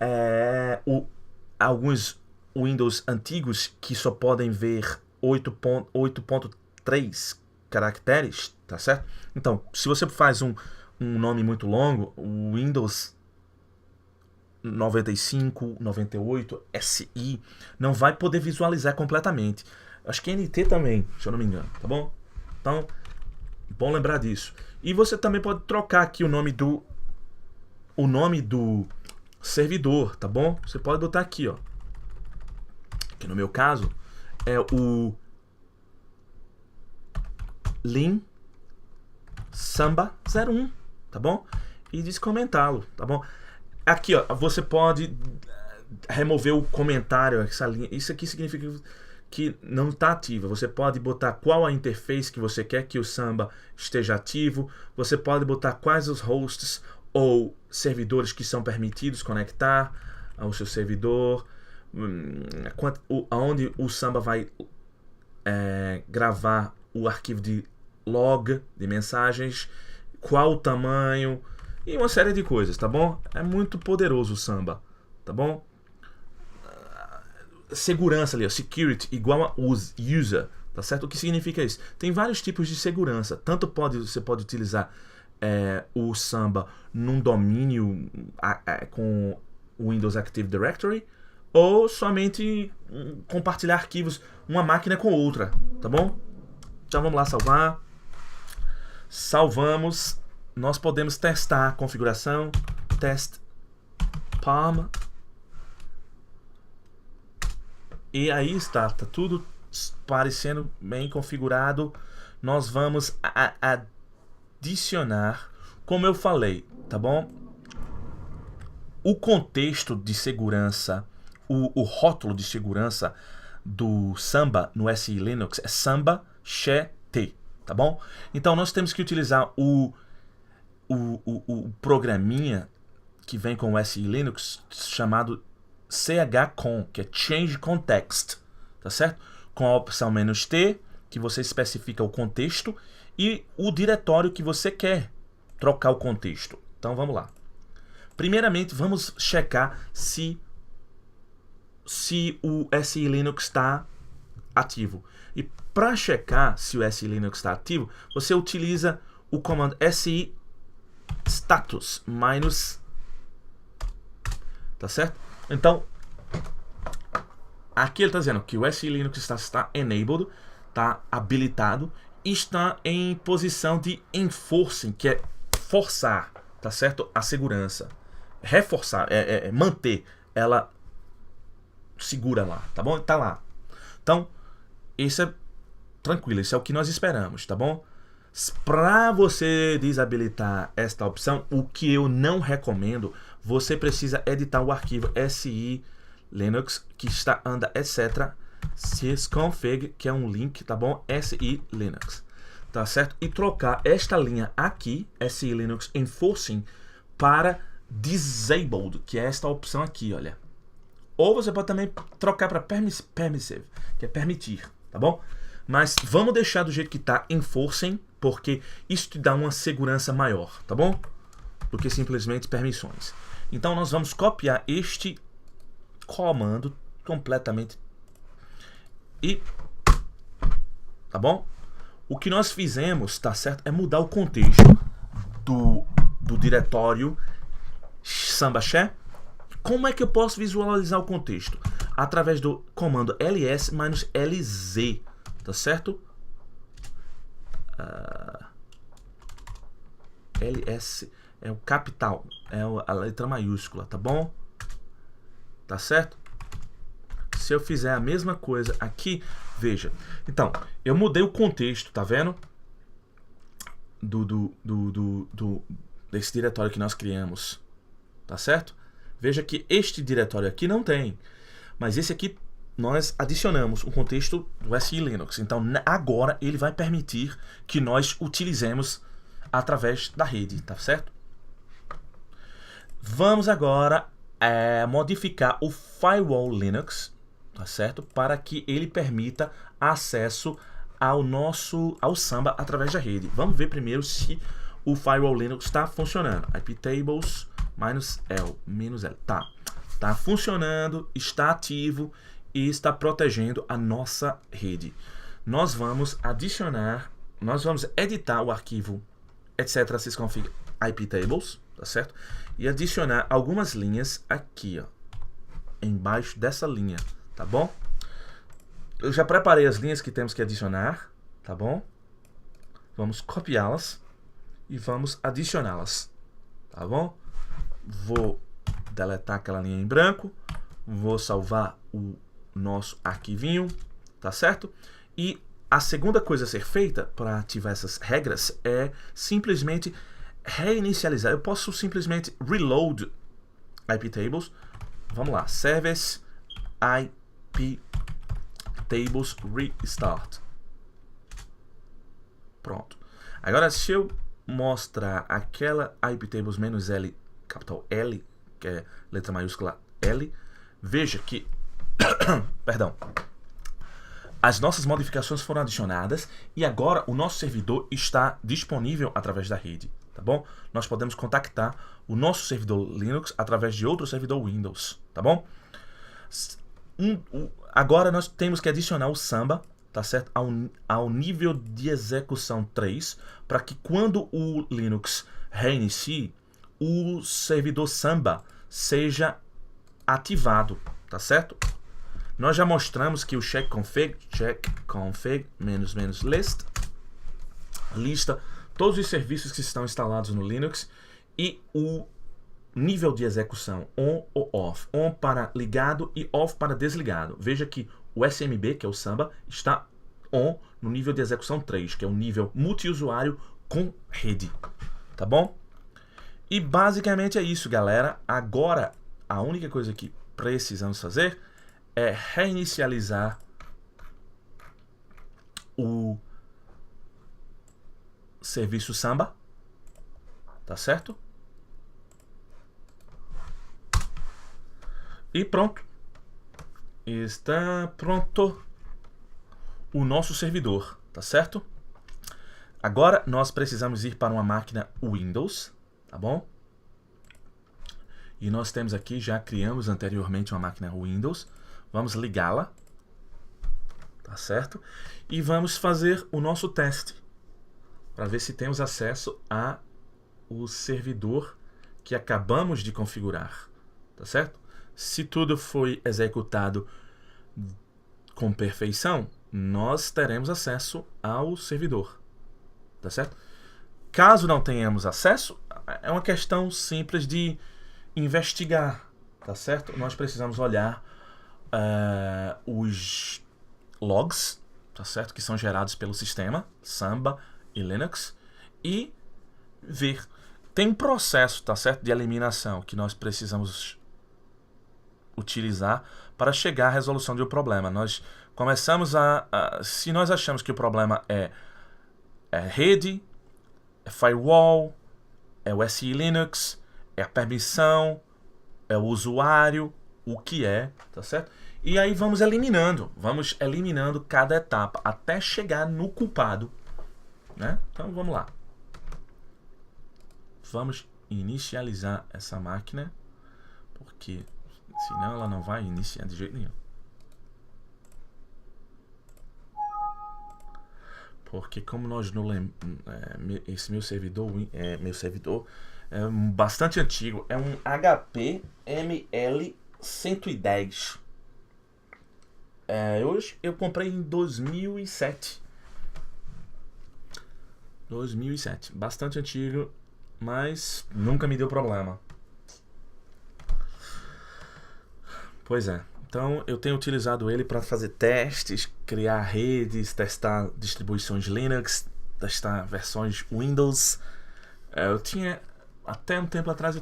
alguns Windows antigos que só podem ver 8.3 caracteres, tá certo? Então, se você faz um nome muito longo, o Windows 95, 98, SI, não vai poder visualizar completamente. Acho que NT também, se eu não me engano, tá bom? Então, bom lembrar disso. E você também pode trocar aqui o nome do servidor, tá bom? Você pode botar aqui, ó. Que no meu caso é o Lin Samba 01, tá bom? E descomentá-lo, tá bom? Aqui, ó, você pode remover o comentário, essa linha. Isso aqui significa que não está ativa. Você pode botar qual a interface que você quer que o Samba esteja ativo. Você pode botar quais os hosts ou servidores que são permitidos conectar ao seu servidor, onde o Samba vai gravar o arquivo de log de mensagens, qual o tamanho e uma série de coisas, tá bom? É muito poderoso o Samba, tá bom? Segurança ali, ó, security igual a user, tá certo? O que significa isso? Tem vários tipos de segurança. Tanto você pode utilizar o Samba num domínio com o Windows Active Directory, ou somente compartilhar arquivos uma máquina com outra, tá bom? Então vamos lá salvar. Salvamos. Nós podemos testar a configuração. Test Palm. E aí está, tá tudo parecendo bem configurado. Nós vamos adicionar, como eu falei, tá bom? O contexto de segurança, o rótulo de segurança do Samba no SI Linux é Samba She-T, tá bom? Então nós temos que utilizar o programinha que vem com o SI Linux chamado CHCON, que é Change Context, tá certo? Com a opção "-t", que você especifica o contexto e o diretório que você quer trocar o contexto. Então vamos lá. Primeiramente, vamos checar se o SI Linux está ativo. E para checar se o SI Linux está ativo, você utiliza o comando SI status minus, tá certo? Então, aqui ele está dizendo que o SI Linux está enabled, está habilitado, e está em posição de enforcing, que é forçar, tá certo? A segurança. Reforçar, manter ela segura lá, tá bom? Tá lá. Então, isso é tranquilo, isso é o que nós esperamos, tá bom? Para você desabilitar esta opção, o que eu não recomendo, você precisa editar o arquivo SI Linux que está etc sysconfig, que é um link, tá bom? SI Linux, tá certo? E trocar esta linha aqui, SE Linux Enforcing, para Disabled, que é esta opção aqui, olha. Ou você pode também trocar para Permissive, que é permitir, tá bom? Mas vamos deixar do jeito que tá, Enforcing, porque isso te dá uma segurança maior, tá bom? Do que simplesmente permissões. Então nós vamos copiar este comando completamente e, tá bom? O que nós fizemos, tá certo, é mudar o contexto do diretório Samba Share. Como é que eu posso visualizar o contexto? Através do comando ls-lz, tá certo? ls é o capital, é a letra maiúscula, tá bom? Tá certo? Se eu fizer a mesma coisa aqui, veja. Então, eu mudei o contexto, tá vendo? Desse diretório que nós criamos, tá certo? Veja que este diretório aqui não tem, mas esse aqui nós adicionamos o contexto do SE Linux. Então, agora ele vai permitir que nós utilizemos através da rede, tá certo? Vamos agora modificar o Firewall Linux, tá certo? Para que ele permita acesso ao Samba através da rede. Vamos ver primeiro se o Firewall Linux está funcionando. iptables -L. Tá funcionando, está ativo e está protegendo a nossa rede. Nós vamos adicionar, nós vamos editar o arquivo etc sysconfig iptables, tá certo? E adicionar algumas linhas aqui, ó, embaixo dessa linha, tá bom? Eu já preparei as linhas que temos que adicionar, tá bom? Vamos copiá-las e vamos adicioná-las, tá bom? Vou deletar aquela linha em branco, vou salvar o nosso arquivinho, tá certo? E a segunda coisa a ser feita para ativar essas regras é simplesmente reinicializar. Eu posso simplesmente reload iptables. Vamos lá, service iptables restart. Pronto. Agora, se eu mostrar aquela iptables -L, capital L, que é letra maiúscula L, veja que perdão, as nossas modificações foram adicionadas e agora o nosso servidor está disponível através da rede, tá bom? Nós podemos contactar o nosso servidor Linux através de outro servidor Windows, tá bom? Agora nós temos que adicionar o Samba, tá certo? Ao nível de execução 3, para que quando o Linux reinicie, o servidor Samba seja ativado, tá certo? Nós já mostramos que o checkconfig lista todos os serviços que estão instalados no Linux e o nível de execução on ou off, on para ligado e off para desligado. Veja que o SMB, que é o Samba, está on no nível de execução 3, que é o nível multiusuário com rede, tá bom? E basicamente é isso, galera. Agora, a única coisa que precisamos fazer é reinicializar o serviço Samba, tá certo? E pronto. Está pronto o nosso servidor, tá certo? Agora nós precisamos ir para uma máquina Windows, tá bom? E nós temos aqui, já criamos anteriormente uma máquina Windows. Vamos ligá-la, tá certo? E vamos fazer o nosso teste para ver se temos acesso ao servidor que acabamos de configurar, tá certo? Se tudo foi executado com perfeição, nós teremos acesso ao servidor, tá certo? Caso não tenhamos acesso, é uma questão simples de investigar, tá certo? Nós precisamos olhar os logs, tá certo? Que são gerados pelo sistema Samba e Linux e ver. Tem um processo, tá certo? De eliminação que nós precisamos utilizar para chegar à resolução de um problema. Nós começamos se nós achamos que o problema é É rede, é firewall, é o SI Linux, é a permissão, é o usuário, o que é, tá certo? E aí vamos eliminando cada etapa até chegar no culpado, né? Então vamos lá. Vamos inicializar essa máquina, porque senão ela não vai iniciar de jeito nenhum. Porque como nós não esse meu servidor é bastante antigo, é um HP ML 110. Hoje eu comprei em 2007. 2007, bastante antigo, mas nunca me deu problema. Pois é. Então eu tenho utilizado ele para fazer testes, criar redes, testar distribuições Linux, testar versões Windows. Eu tinha até um tempo atrás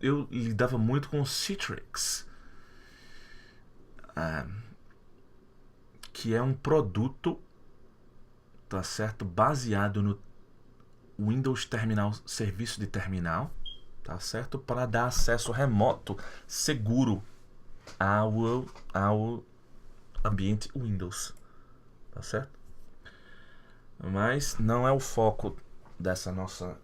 eu lidava muito com Citrix, que é um produto, tá certo, baseado no Windows Terminal, serviço de terminal, tá certo, para dar acesso remoto seguro ao ambiente Windows, tá certo? Mas não é o foco dessa nossa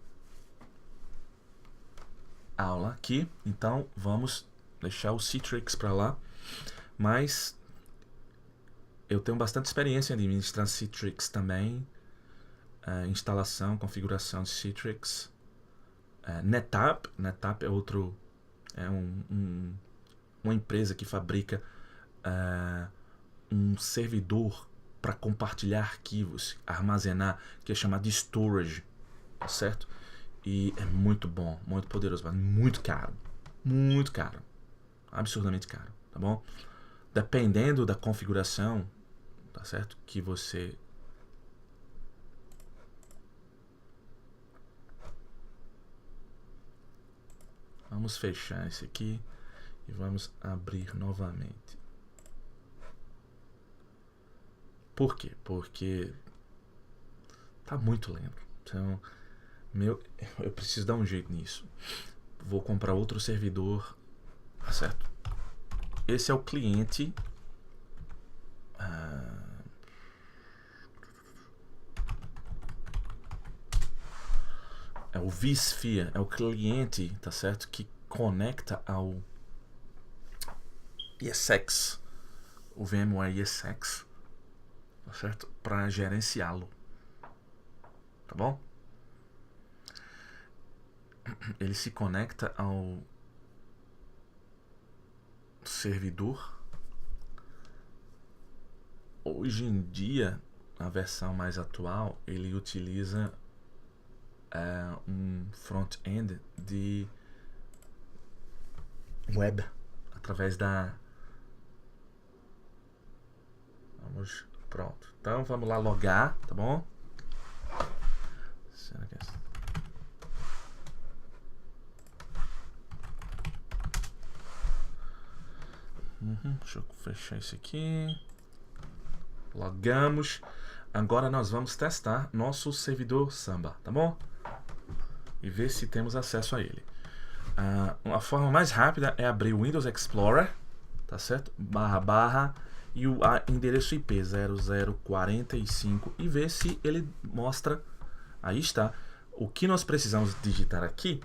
aula aqui, então vamos deixar o Citrix para lá. Mas eu tenho bastante experiência em administrar Citrix também, instalação, configuração de Citrix. NetApp é outro, uma empresa que fabrica um servidor para compartilhar arquivos, armazenar, que é chamado de storage, tá certo? E é muito bom, muito poderoso, mas muito caro, absurdamente caro, tá bom? Dependendo da configuração, tá certo? Que você vamos fechar esse aqui e vamos abrir novamente. Por quê? Porque tá muito lento. Então, eu preciso dar um jeito nisso. Vou comprar outro servidor, tá certo? Esse é o cliente. É o vSphere, é o cliente, tá certo? Que conecta ao ESX, o VMware ESX, tá certo? Para gerenciá-lo, tá bom? Ele se conecta ao servidor. Hoje em dia, a versão mais atual, ele utiliza um front-end de web através da pronto. Então vamos lá logar, tá bom? Será que é deixa eu fechar isso aqui. Logamos. Agora nós vamos testar nosso servidor Samba, tá bom? E ver se temos acesso a ele. Uma forma mais rápida é abrir o Windows Explorer, tá certo? // e o endereço IP 0045 e ver se ele mostra. Aí está. O que nós precisamos digitar aqui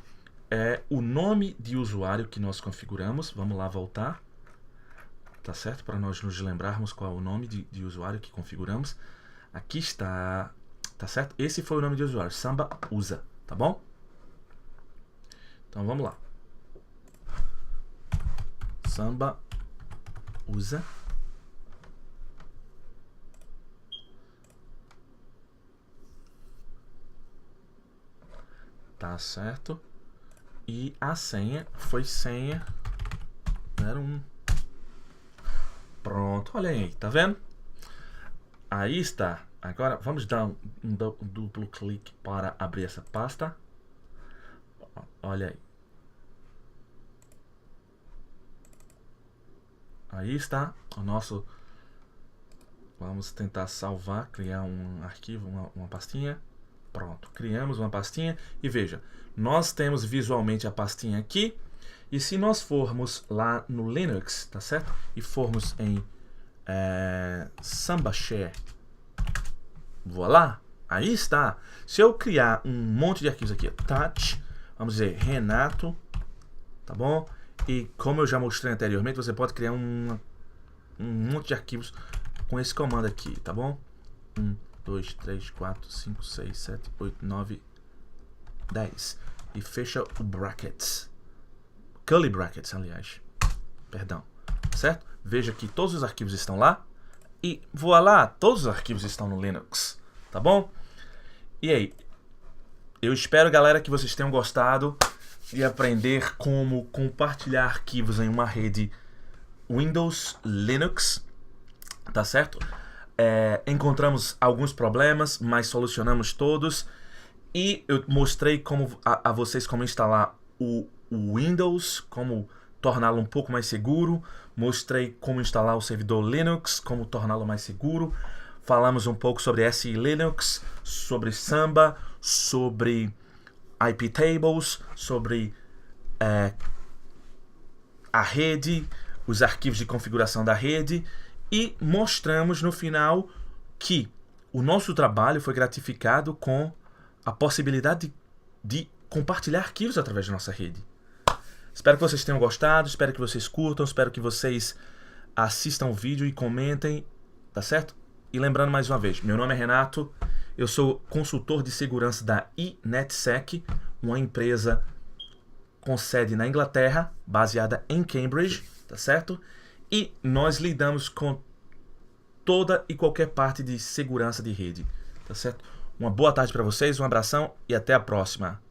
é o nome de usuário que nós configuramos. Vamos lá voltar, tá certo? Para nós nos lembrarmos qual é o nome de usuário que configuramos. Aqui está, tá certo? Esse foi o nome de usuário, Samba usa, tá bom? Então vamos lá. Samba usa. Tá certo? E a senha foi senha 01. Pronto, olha aí, tá vendo? Aí está. Agora vamos dar um duplo clique para abrir essa pasta. Olha aí. Aí está o nosso Vamos tentar salvar, criar um arquivo, uma pastinha. Pronto, criamos uma pastinha e veja, nós temos visualmente a pastinha aqui. E se nós formos lá no Linux, tá certo? E formos em Samba Share, voilà, aí está. Se eu criar um monte de arquivos aqui, touch, vamos dizer Renato, tá bom? E como eu já mostrei anteriormente, você pode criar um monte de arquivos com esse comando aqui, tá bom? 1, 2, 3, 4, 5, 6, 7, 8, 9, 10. E fecha o brackets. Curly brackets, aliás. Perdão. Certo? Veja que todos os arquivos estão lá. E voilá, todos os arquivos estão no Linux. Tá bom? E aí? Eu espero, galera, que vocês tenham gostado de aprender como compartilhar arquivos em uma rede Windows Linux. Tá certo? Encontramos alguns problemas, mas solucionamos todos. E eu mostrei como a vocês como instalar o Windows, como torná-lo um pouco mais seguro. Mostrei como instalar o servidor Linux, como torná-lo mais seguro. Falamos um pouco sobre SE Linux, sobre Samba, sobre IP tables, sobre a rede, os arquivos de configuração da rede. E mostramos no final que o nosso trabalho foi gratificado com a possibilidade de compartilhar arquivos através da nossa rede. Espero que vocês tenham gostado, espero que vocês curtam, espero que vocês assistam o vídeo e comentem, tá certo? E lembrando mais uma vez, meu nome é Renato, eu sou consultor de segurança da iNetSec, uma empresa com sede na Inglaterra, baseada em Cambridge, tá certo? E nós lidamos com toda e qualquer parte de segurança de rede, tá certo? Uma boa tarde para vocês, um abração e até a próxima.